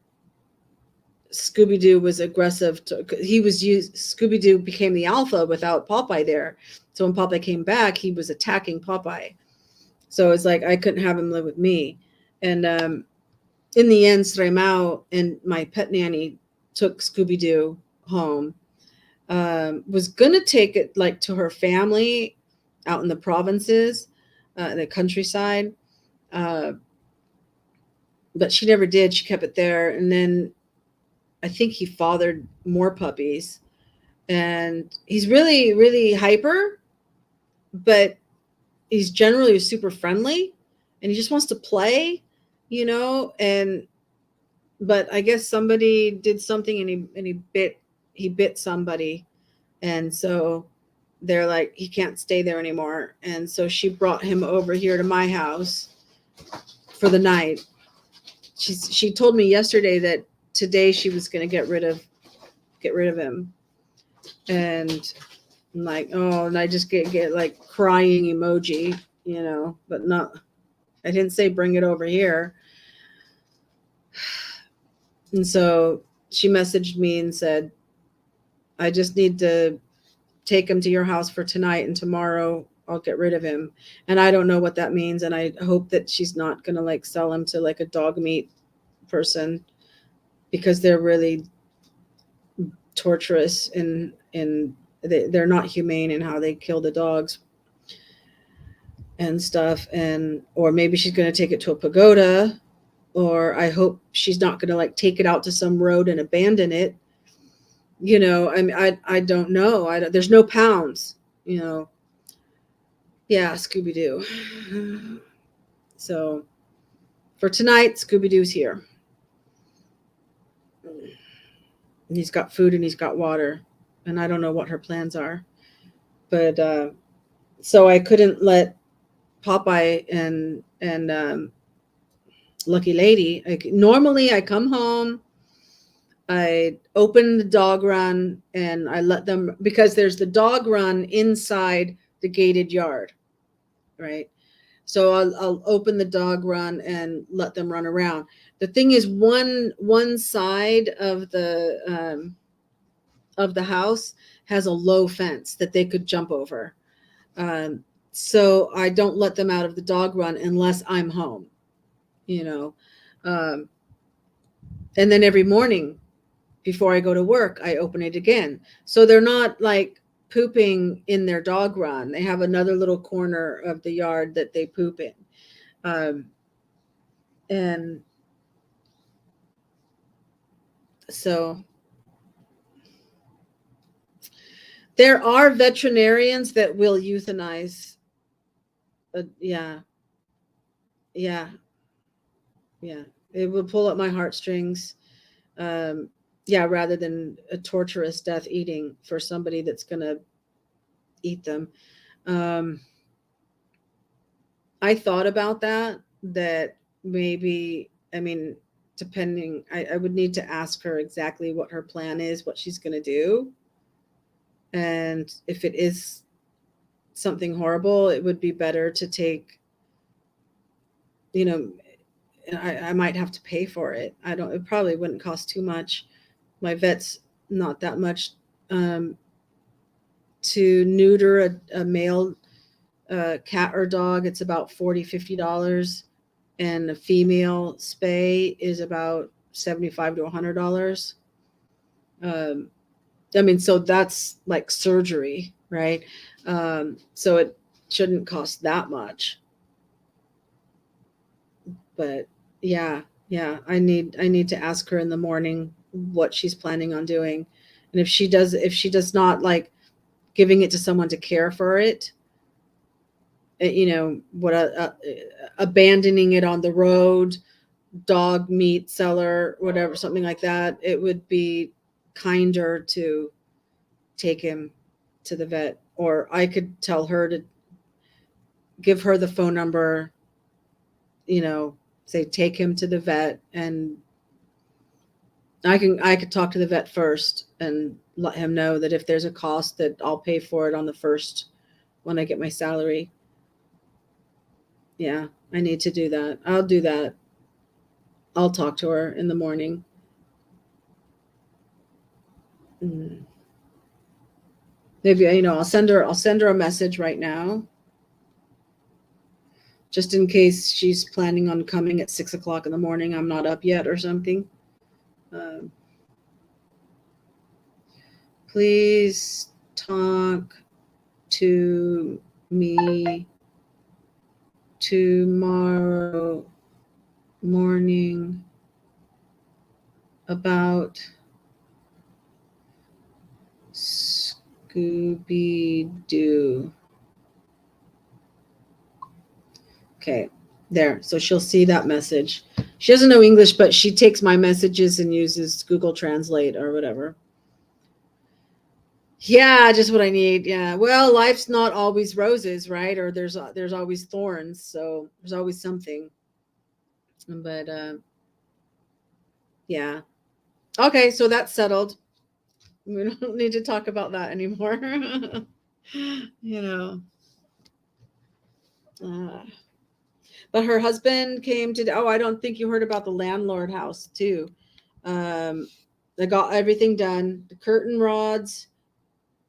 Scooby-Doo was aggressive. Scooby-Doo became the alpha without Popeye there. So when Popeye came back, he was attacking Popeye. So it's like I couldn't have him live with me. And in the end, Sremao and my pet nanny took Scooby-Doo home. Was going to take it like to her family out in the provinces, the countryside. But she never did. She kept it there. And then I think he fathered more puppies. And he's really, really hyper, but he's generally super friendly, and he just wants to play, but I guess somebody did something, and he bit somebody. And so they're like, he can't stay there anymore. And so she brought him over here to my house for the night. She told me yesterday that today she was going to get rid of him. And I'm like, oh, and I just get like crying emoji, but not, I didn't say bring it over here. And so she messaged me and said, I just need to take him to your house for tonight, and tomorrow I'll get rid of him. And I don't know what that means. And I hope that she's not going to like sell him to like a dog meat person, because they're really torturous, and they're not humane in how they kill the dogs and stuff. Or maybe she's going to take it to a pagoda, or I hope she's not going to like take it out to some road and abandon it. You know, I mean, I don't know. There's no pounds, you know. Yeah, Scooby Doo. So for tonight, Scooby Doo's here. And he's got food and he's got water, and I don't know what her plans are. But so I couldn't let Popeye and Lucky Lady. Normally, I come home, I open the dog run, and I let them, because there's the dog run inside the gated yard, right? So I'll open the dog run and let them run around. The thing is, one side of the house has a low fence that they could jump over. Um, so I don't let them out of the dog run unless I'm home, you know. Um, and then every morning before I go to work, I open it again. So they're not like pooping in their dog run. They have another little corner of the yard that they poop in. Um, and so there are veterinarians that will euthanize. Yeah, yeah, yeah. It will pull at my heartstrings. Um, yeah, rather than a torturous death eating for somebody that's going to eat them. Um, I thought about that maybe, I mean, depending, I would need to ask her exactly what her plan is, what she's going to do. And if it is something horrible, it would be better to take, you know, I might have to pay for it. It probably wouldn't cost too much. My vet's not that much. To neuter a male cat or dog, it's about $40-$50, and a female spay is about $75 to $100. Um, I mean, so that's like surgery, right? So it shouldn't cost that much. But yeah, yeah, I need to ask her in the morning what she's planning on doing, and if she does not like giving it to someone to care for it, you know, abandoning it on the road, dog meat seller, whatever, something like that, it would be kinder to take him to the vet. Or I could tell her to give her the phone number, you know, say take him to the vet, and I could talk to the vet first and let him know that if there's a cost that I'll pay for it on the first when I get my salary. Yeah, I need to do that. I'll do that. I'll talk to her in the morning. Mm. Maybe, you know, I'll send her a message right now, just in case she's planning on coming at 6 o'clock in the morning. I'm not up yet or something. Um, please talk to me tomorrow morning about Scooby Doo. Okay, there. So she'll see that message. She doesn't know English, but she takes my messages and uses Google Translate or whatever. Yeah, just what I need. Yeah. Well, life's not always roses, right? Or there's always thorns. So there's always something. But yeah. Okay, so that's settled. We don't need to talk about that anymore. You know. Uh, but her husband came to. Oh, I don't think you heard about the landlord house too. Um, they got everything done. The curtain rods,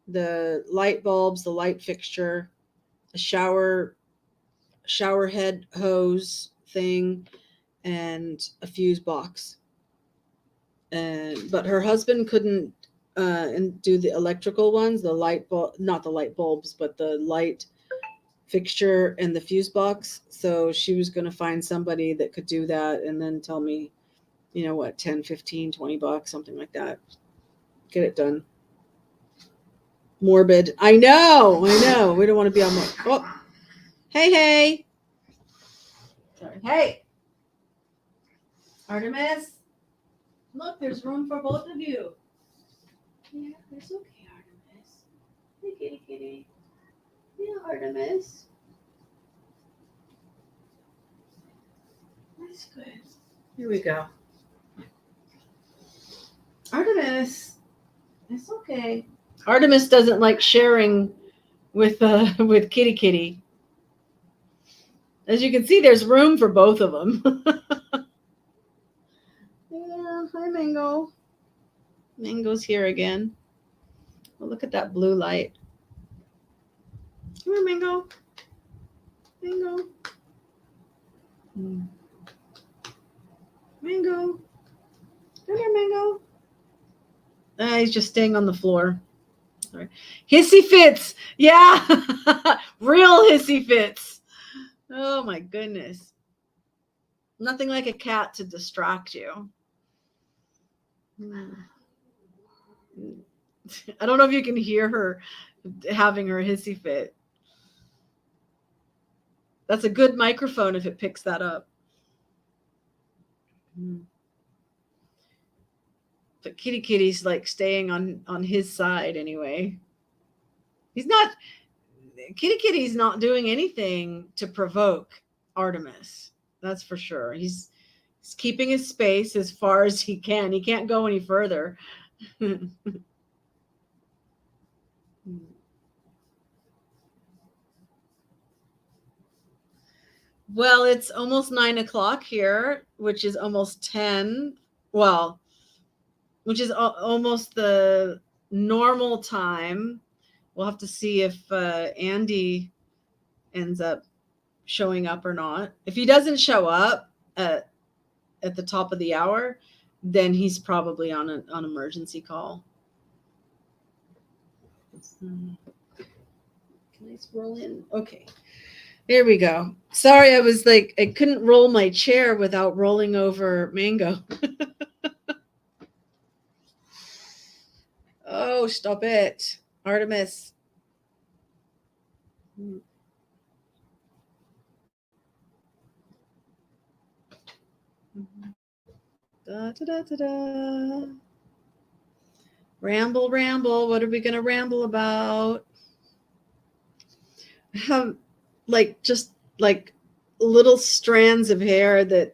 the light bulbs, the light fixture, a shower head hose thing, and a fuse box. And but her husband couldn't and do the electrical ones, the light bulb, not the light bulbs, but the light fixture and the fuse box. So she was going to find somebody that could do that and then tell me, you know what, 10, 15, 20 bucks, something like that. Get it done. Morbid. I know. We don't want to be on morbid. Oh, hey. Sorry. Hey. Artemis. Look, there's room for both of you. Yeah, it's okay, Artemis. Hey, kitty, kitty. Yeah, Artemis. That's good. Here we go. Artemis. It's okay. Artemis doesn't like sharing with kitty kitty. As you can see, there's room for both of them. Yeah, hi Mango. Mango's here again. Oh, look at that blue light. Come here, Mango. Mango. Mango. Come here, Mango. He's just staying on the floor. Sorry. Hissy fits. Yeah. Real hissy fits. Oh my goodness. Nothing like a cat to distract you. I don't know if you can hear her having her hissy fit. That's a good microphone if it picks that up. But kitty kitty's like staying on his side anyway. Kitty kitty's not doing anything to provoke Artemis. That's for sure. He's keeping his space as far as he can. He can't go any further. Well, it's almost 9 o'clock here, which is almost 10. Well, which is almost the normal time. We'll have to see if Andy ends up showing up or not. If he doesn't show up at the top of the hour, then he's probably on an emergency call. Can I scroll in? Okay. There we go. Sorry, I couldn't roll my chair without rolling over Mango. Oh, stop it. Artemis. Da, da, da, da, da. Ramble. What are we going to ramble about? I have just little strands of hair that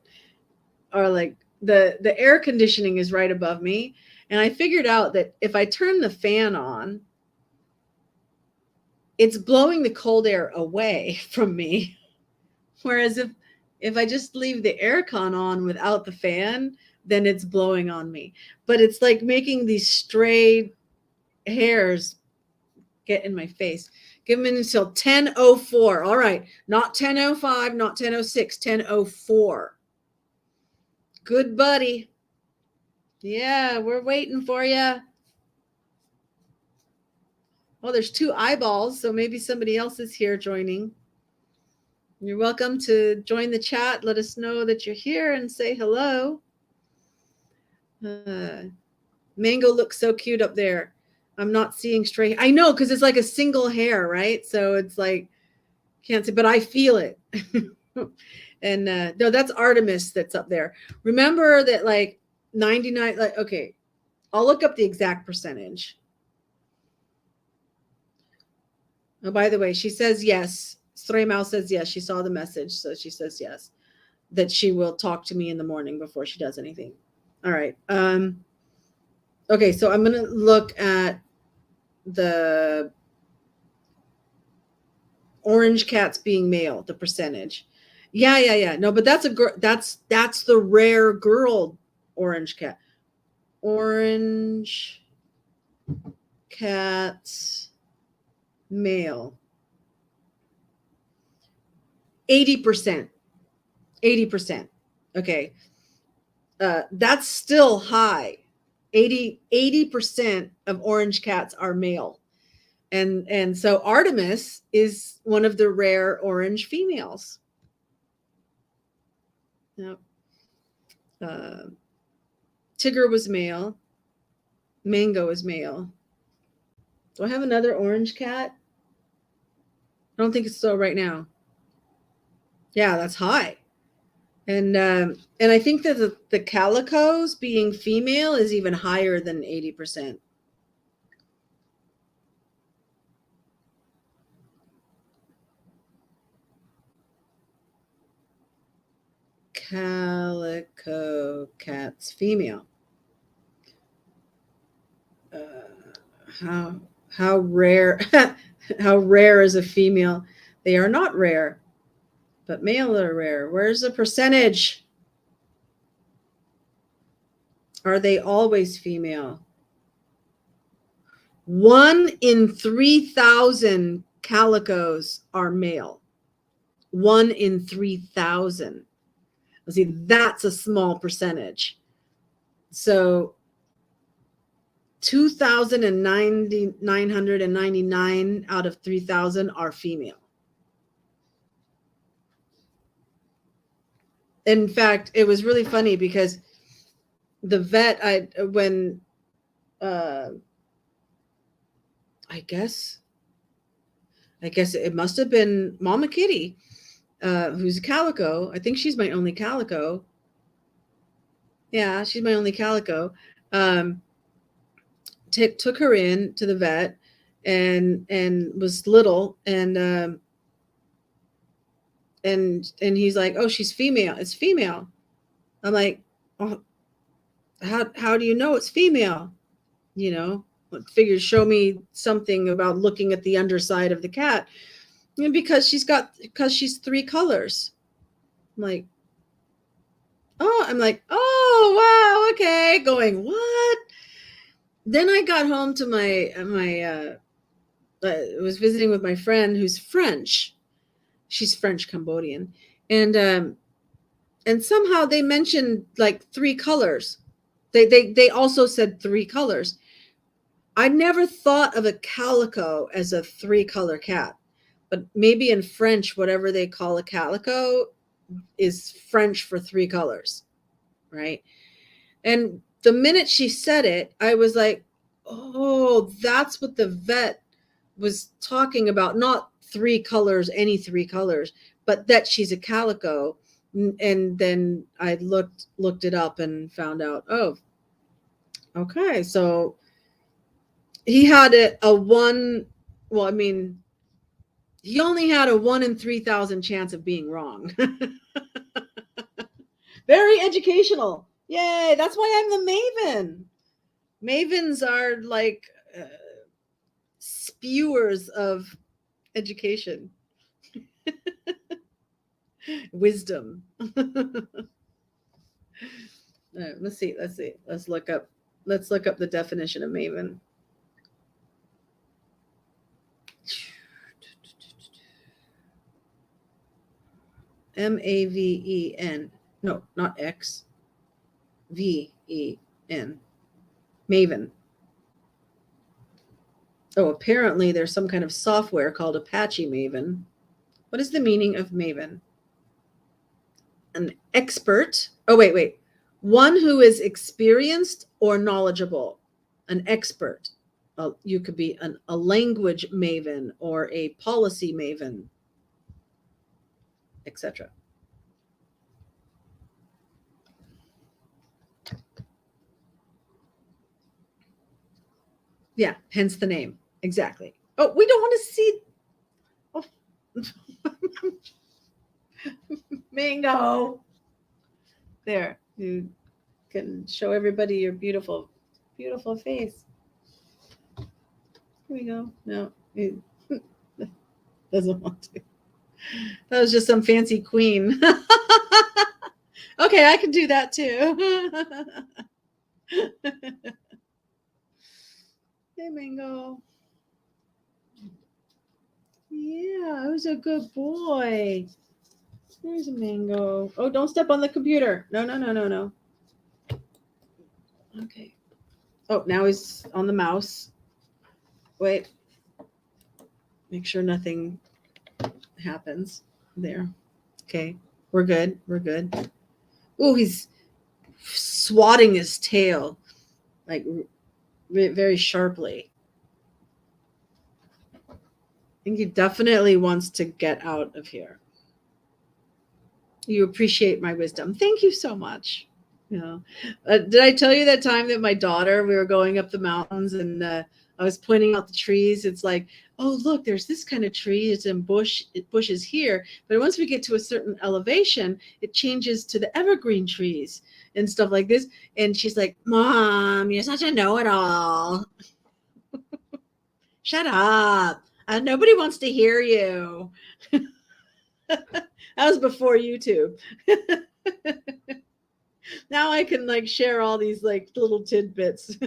are like the air conditioning is right above me. And I figured out that if I turn the fan on, it's blowing the cold air away from me. Whereas if I just leave the aircon on without the fan, then it's blowing on me. But it's like making these stray hairs get in my face. Give them until 10:04. All right. Not 10:05, not 10:06, 10:04. Good buddy. Yeah, we're waiting for you. Oh, there's 2 eyeballs, so maybe somebody else is here joining. You're welcome to join the chat. Let us know that you're here and say hello. Mango looks so cute up there. I'm not seeing straight. I know, because it's like a single hair, right? So it's like, can't see, but I feel it. And no, that's Artemis that's up there. Remember that 99, okay, I'll look up the exact percentage. Oh, by the way, she says yes. Stray Mouse says yes. She saw the message, so she says yes, that she will talk to me in the morning before she does anything. All right. Okay, so I'm going to look at the orange cats being male, the percentage. Yeah. No, but that's the rare girl orange cat. Orange cats male. 80%. 80%. Okay. That's still high. 80% of orange cats are male. And so Artemis is one of the rare orange females. Yep. Tigger was male. Mango is male. Do I have another orange cat? I don't think it's so right now. Yeah, that's high. And I think that the calicos being female is even higher than 80%. Calico cats female. How rare how rare is a female? They are not rare, but male are rare. Where's the percentage? Are they always female? 1 in 3,000 calicos are male. 1 in 3,000. See, that's a small percentage. So 2,999 out of 3,000 are female. In fact, it was really funny because the vet, I guess it must have been Mama Kitty, who's a calico. I think she's my only calico. Yeah, she's my only calico. Took her in to the vet and was little and he's like, oh, she's female. It's female. I'm like, oh, how do you know it's female? You know, figures show me something about looking at the underside of the cat. And because she's 3 colors. I'm like, oh, wow, okay. Going, what? Then I got home to I was visiting with my friend who's French. She's French Cambodian. And somehow they mentioned like 3 colors. They also said 3 colors. I never thought of a calico as a 3-color cat, but maybe in French, whatever they call a calico is French for 3 colors, right? And the minute she said it, I was like, oh, that's what the vet was talking about. Not 3 colors, any 3 colors, but that she's a calico. And then I looked it up and found out, oh, okay. So he had a 1, well, I mean, he only had a 1 in 3,000 chance of being wrong. Very educational. Yay, that's why I'm the maven. Mavens are like spewers of education. Wisdom. Let's see. Let's look up the definition of maven. Maven. No, not X. VEN. Maven. Oh, apparently there's some kind of software called Apache Maven. What is the meaning of maven? An expert. Oh, wait. One who is experienced or knowledgeable. An expert. You could be a language maven or a policy maven, etc. Yeah, hence the name. Exactly. Oh, we don't want to see. Oh. Mango. There. You can show everybody your beautiful, beautiful face. Here we go. No, it doesn't want to. That was just some fancy queen. Okay, I can do that too. Hey, Mango. Yeah, who's a good boy? There's a Mango. Oh, don't step on the computer. No. Okay. Oh, now he's on the mouse. Wait. Make sure nothing happens there. Okay, we're good. We're good. Oh, he's swatting his tail like very sharply. I think he definitely wants to get out of here. You appreciate my wisdom. Thank you so much. You know, did I tell you that time that my daughter, we were going up the mountains and I was pointing out the trees? It's like, oh, look, there's this kind of tree. It's in bushes here. But once we get to a certain elevation, it changes to the evergreen trees and stuff like this. And she's like, Mom, you're such a know-it-all. Shut up. Nobody wants to hear you. That was before YouTube. Now I can like share all these like little tidbits.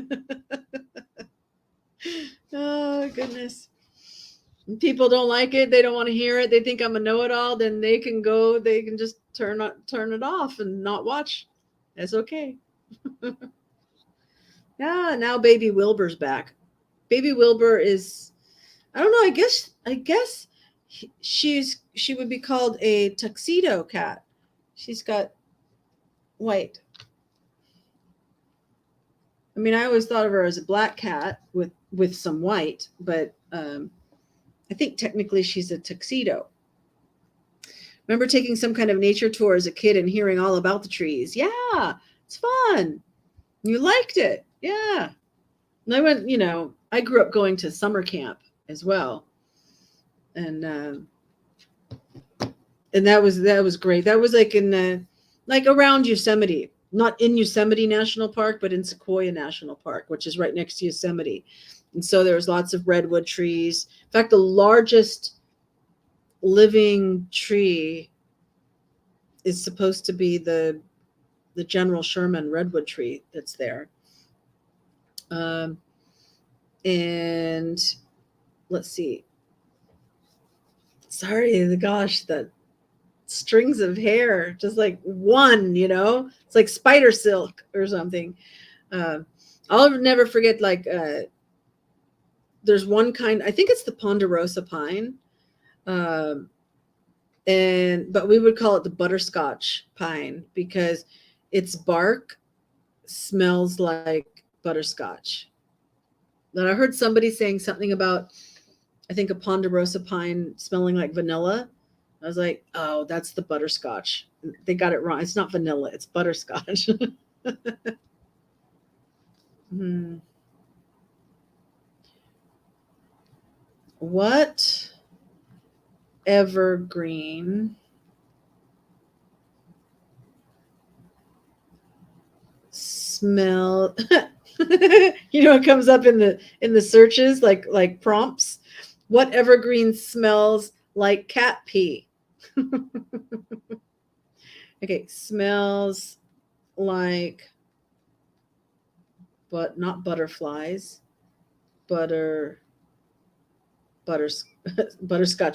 Oh goodness. People don't like it, they don't want to hear it, they think I'm a know-it-all, then they can just turn it off and not watch. That's okay. Yeah, now baby Wilbur's back. Baby Wilbur is, I don't know, I guess she would be called a tuxedo cat. She's got white. I mean, I always thought of her as a black cat with some white, but I think technically she's a tuxedo. Remember taking some kind of nature tour as a kid and hearing all about the trees? Yeah, it's fun. You liked it. Yeah. And I went, I grew up going to summer camp as well. And that was great. That was like like around Yosemite, not in Yosemite National Park, but in Sequoia National Park, which is right next to Yosemite. And so there was lots of redwood trees. In fact, the largest living tree is supposed to be the General Sherman redwood tree that's there. And let's see. Sorry, gosh, the strings of hair, just like one, it's like spider silk or something. I'll never forget, like, there's one kind, I think it's the ponderosa pine. But we would call it the butterscotch pine because its bark smells like butterscotch. But I heard somebody saying something about, I think, a ponderosa pine smelling like vanilla. I was like, oh, that's the butterscotch. They got it wrong. It's not vanilla, it's butterscotch. What evergreen smell it comes up in the searches, like prompts? What evergreen smells like cat pee? Okay, smells like, but not butterflies, butterscotch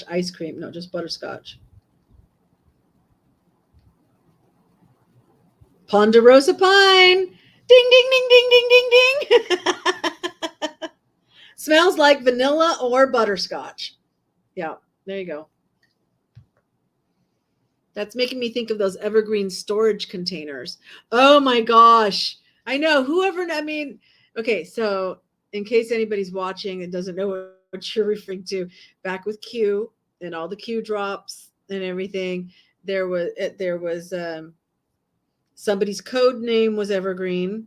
ice cream. No, just butterscotch. Ponderosa pine. Ding, ding, ding, ding, ding, ding, ding. Smells like vanilla or butterscotch. Yeah, there you go. That's making me think of those evergreen storage containers. Oh my gosh. I know. Okay, so in case anybody's watching and doesn't know what you're referring to, back with Q and all the Q drops and everything, there was somebody's code name was Evergreen,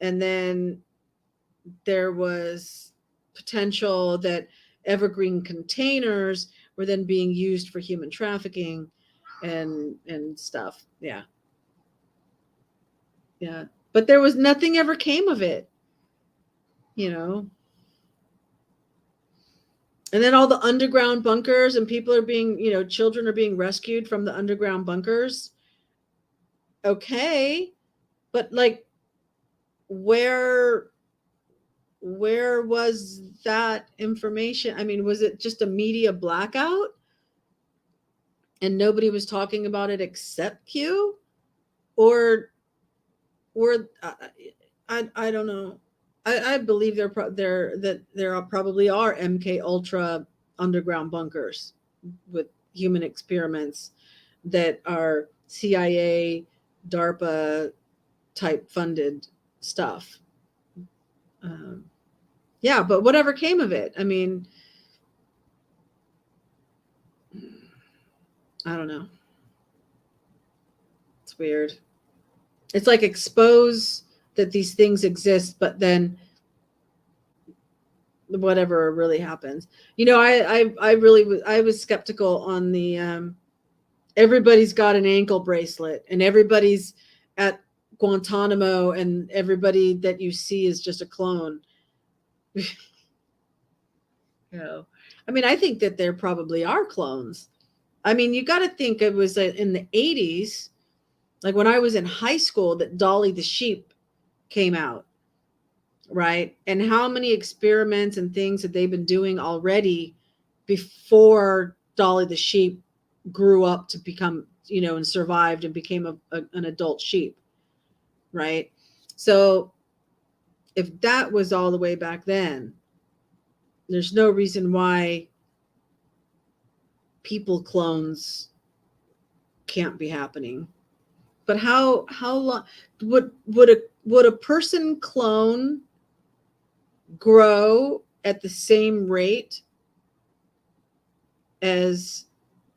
and then there was potential that evergreen containers were then being used for human trafficking and stuff. Yeah. But there was nothing ever came of it, and then all the underground bunkers, and people are being, children are being rescued from the underground bunkers. Okay, but like, where was that information? I mean, was it just a media blackout and nobody was talking about it except Q? Or I don't know. I believe there probably are MK Ultra underground bunkers with human experiments that are CIA, DARPA type funded stuff. Um, yeah, but whatever came of it? I mean, I don't know. It's weird. It's like expose that these things exist, but then whatever really happens. I really was skeptical on the everybody's got an ankle bracelet and everybody's at Guantanamo and everybody that you see is just a clone. I mean, I think that there probably are clones. I mean, you got to think it was in the 80s, like when I was in high school, that Dolly the sheep came out, right? And how many experiments and things had they been doing already before Dolly the sheep grew up to become, and survived and became an adult sheep, right? So if that was all the way back then, there's no reason why people clones can't be happening. But how long would a person clone grow at the same rate as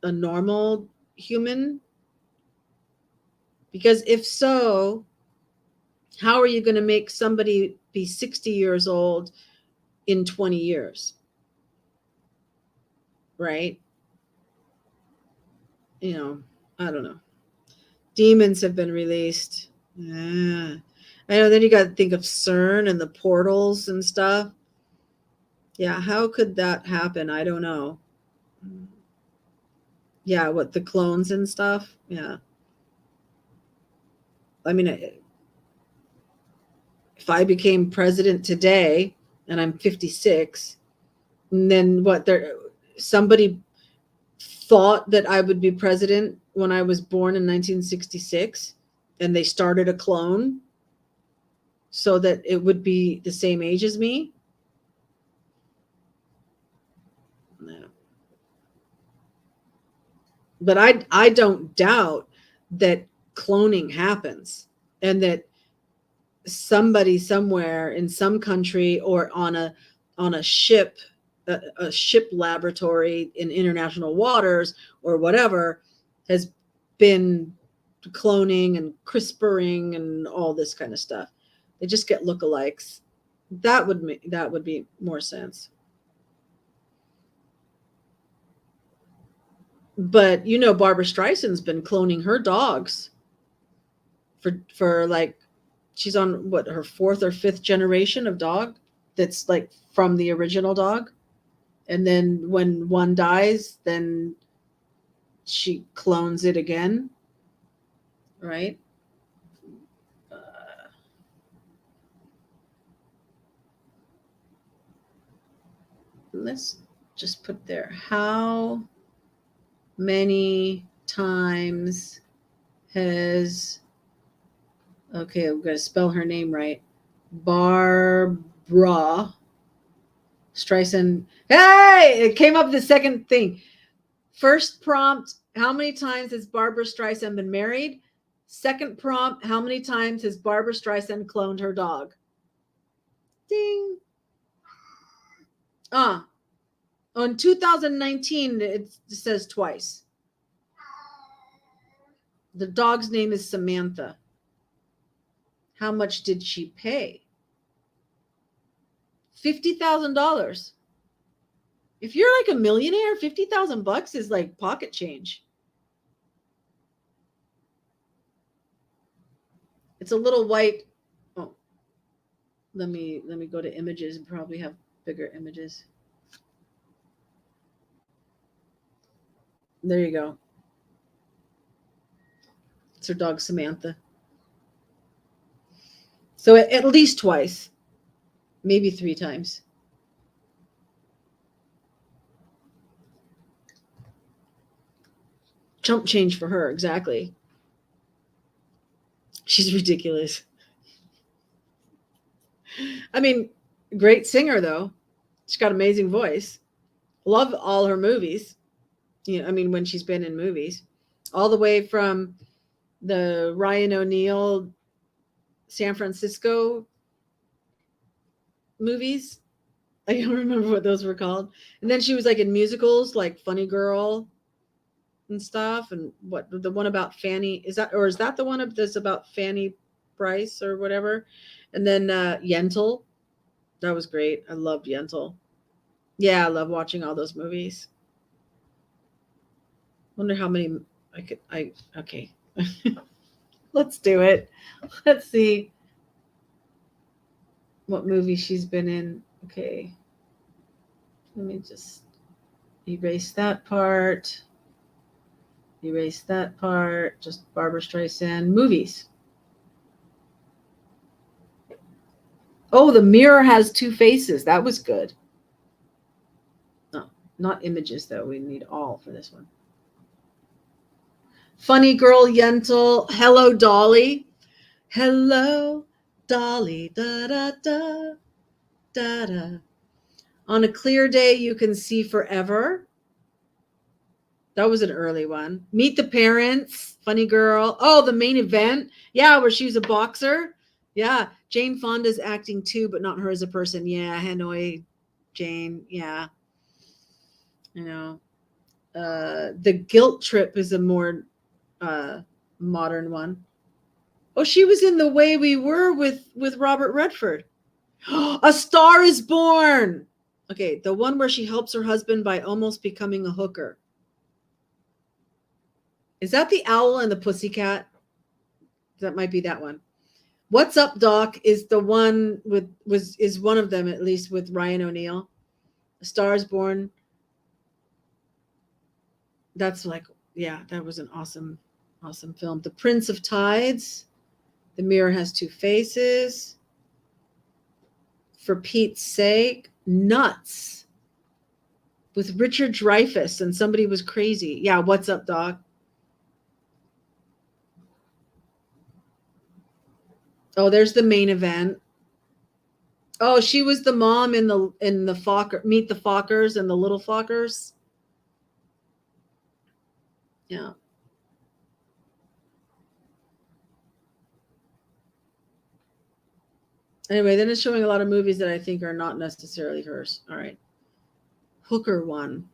a normal human? Because if so, how are you going to make somebody be 60 years old in 20 years? Right? I don't know. Demons have been released. Yeah. I know. Then you got to think of CERN and the portals and stuff. Yeah. How could that happen? I don't know. Yeah. What, the clones and stuff? Yeah. I mean, if I became president today and I'm 56, and then somebody thought that I would be president when I was born in 1966, and they started a clone so that it would be the same age as me. No. But I don't doubt that cloning happens, and that somebody somewhere in some country or on a ship, a ship laboratory in international waters or whatever, has been cloning and CRISPRing and all this kind of stuff. They just get lookalikes. That would be more sense. But Barbara Streisand's been cloning her dogs for like, she's on what, her fourth or fifth generation of dog that's like from the original dog. And then when one dies, then she clones it again, right? Let's just put there, how many times has, okay, I'm going to spell her name right, Barbara Streisand. Hey, it came up the second thing. First prompt, how many times has Barbara Streisand been married? Second prompt, how many times has Barbara Streisand cloned her dog? Ding. On 2019, it says twice. The dog's name is Samantha. How much did she pay? $50,000. If you're like a millionaire, $50,000 is like pocket change. It's a little white. Oh, let me go to images and probably have bigger images. There you go. It's her dog, Samantha. So at least twice, maybe 3 times. Chump change for her, exactly. She's ridiculous. I mean, great singer, though. She's got amazing voice. Love all her movies. You know, I mean, when she's been in movies, all the way from the Ryan O'Neal San Francisco movies. I don't remember what those were called. And then she was like in musicals like Funny Girl and stuff. And what the one about Fanny is that, or is that the one that's about Fanny Price or whatever? And then Yentl, that was great. I loved Yentl. Yeah, I love watching all those movies. Wonder how many I okay. Let's do it. Let's see what movie she's been in. Okay. Let me just erase that part. Erase that part. Just Barbara Streisand movies. Oh, The Mirror Has Two Faces. That was good. No, not images though. We need all for this one. Funny Girl, Yentl. Hello, Dolly. Hello, Dolly. Da da da da da. On a Clear Day, You Can See Forever. That was an early one. Meet the Parents, Funny Girl. Oh, The Main Event. Yeah, where she was a boxer. Yeah, Jane Fonda's acting too, but not her as a person. Yeah, Hanoi Jane. Yeah, you know. The Guilt Trip is a more modern one. Oh, she was in The Way We Were with Robert Redford. A Star Is Born. Okay, the one where she helps her husband by almost becoming a hooker. Is that The Owl and the Pussycat? That might be that one. What's Up, Doc is the one is one of them, at least, with Ryan O'Neal. A Star Is Born. That's like, yeah, that was an awesome film. The Prince of Tides. The Mirror Has Two Faces. For Pete's Sake. Nuts. With Richard Dreyfuss and Somebody Was Crazy. Yeah, What's Up, Doc? Oh, there's The Main Event. Oh, she was the mom in the Fokker, Meet the Fockers and the Little Fockers. Yeah. Anyway, then it's showing a lot of movies that I think are not necessarily hers. All right. Hooker one.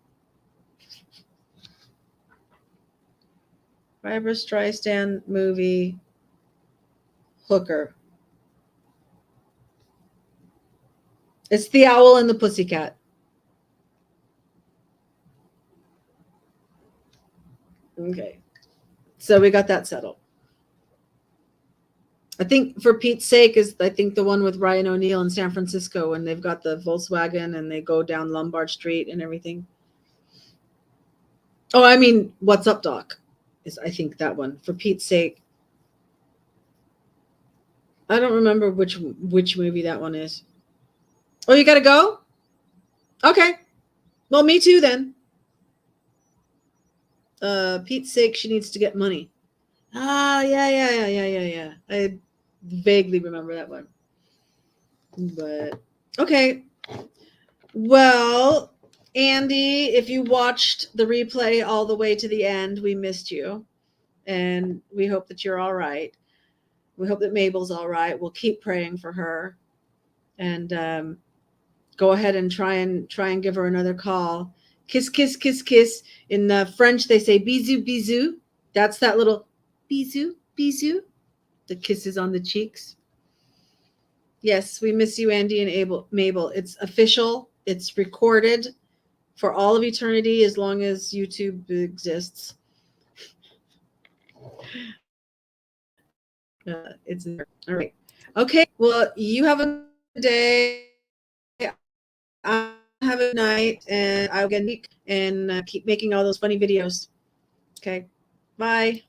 Barbra Streisand movie. Hooker. It's The Owl and the Pussycat. Okay. So we got that settled. I think For Pete's Sake is, I think, the one with Ryan O'Neal in San Francisco, and they've got the Volkswagen and they go down Lombard Street and everything. Oh, I mean, What's Up, Doc is, I think, that one. For Pete's Sake. I don't remember which movie that one is. Oh, you got to go? Okay. Well, me too then. Pete's Sake, she needs to get money. Ah, yeah. I vaguely remember that one. But okay. Well, Andy, if you watched the replay all the way to the end, we missed you. And we hope that you're all right. We hope that Mabel's all right. We'll keep praying for her. And go ahead and try and give her another call. Kiss, kiss, kiss, kiss. In French, they say bisou, bisou. That's that little bisou, bisou. The kisses on the cheeks. Yes, we miss you, Andy and Mabel. It's official. It's recorded for all of eternity as long as YouTube exists. It's there. All right. Okay. Well, you have a good day. I have a night, and I'll get week and keep making all those funny videos. Okay. Bye.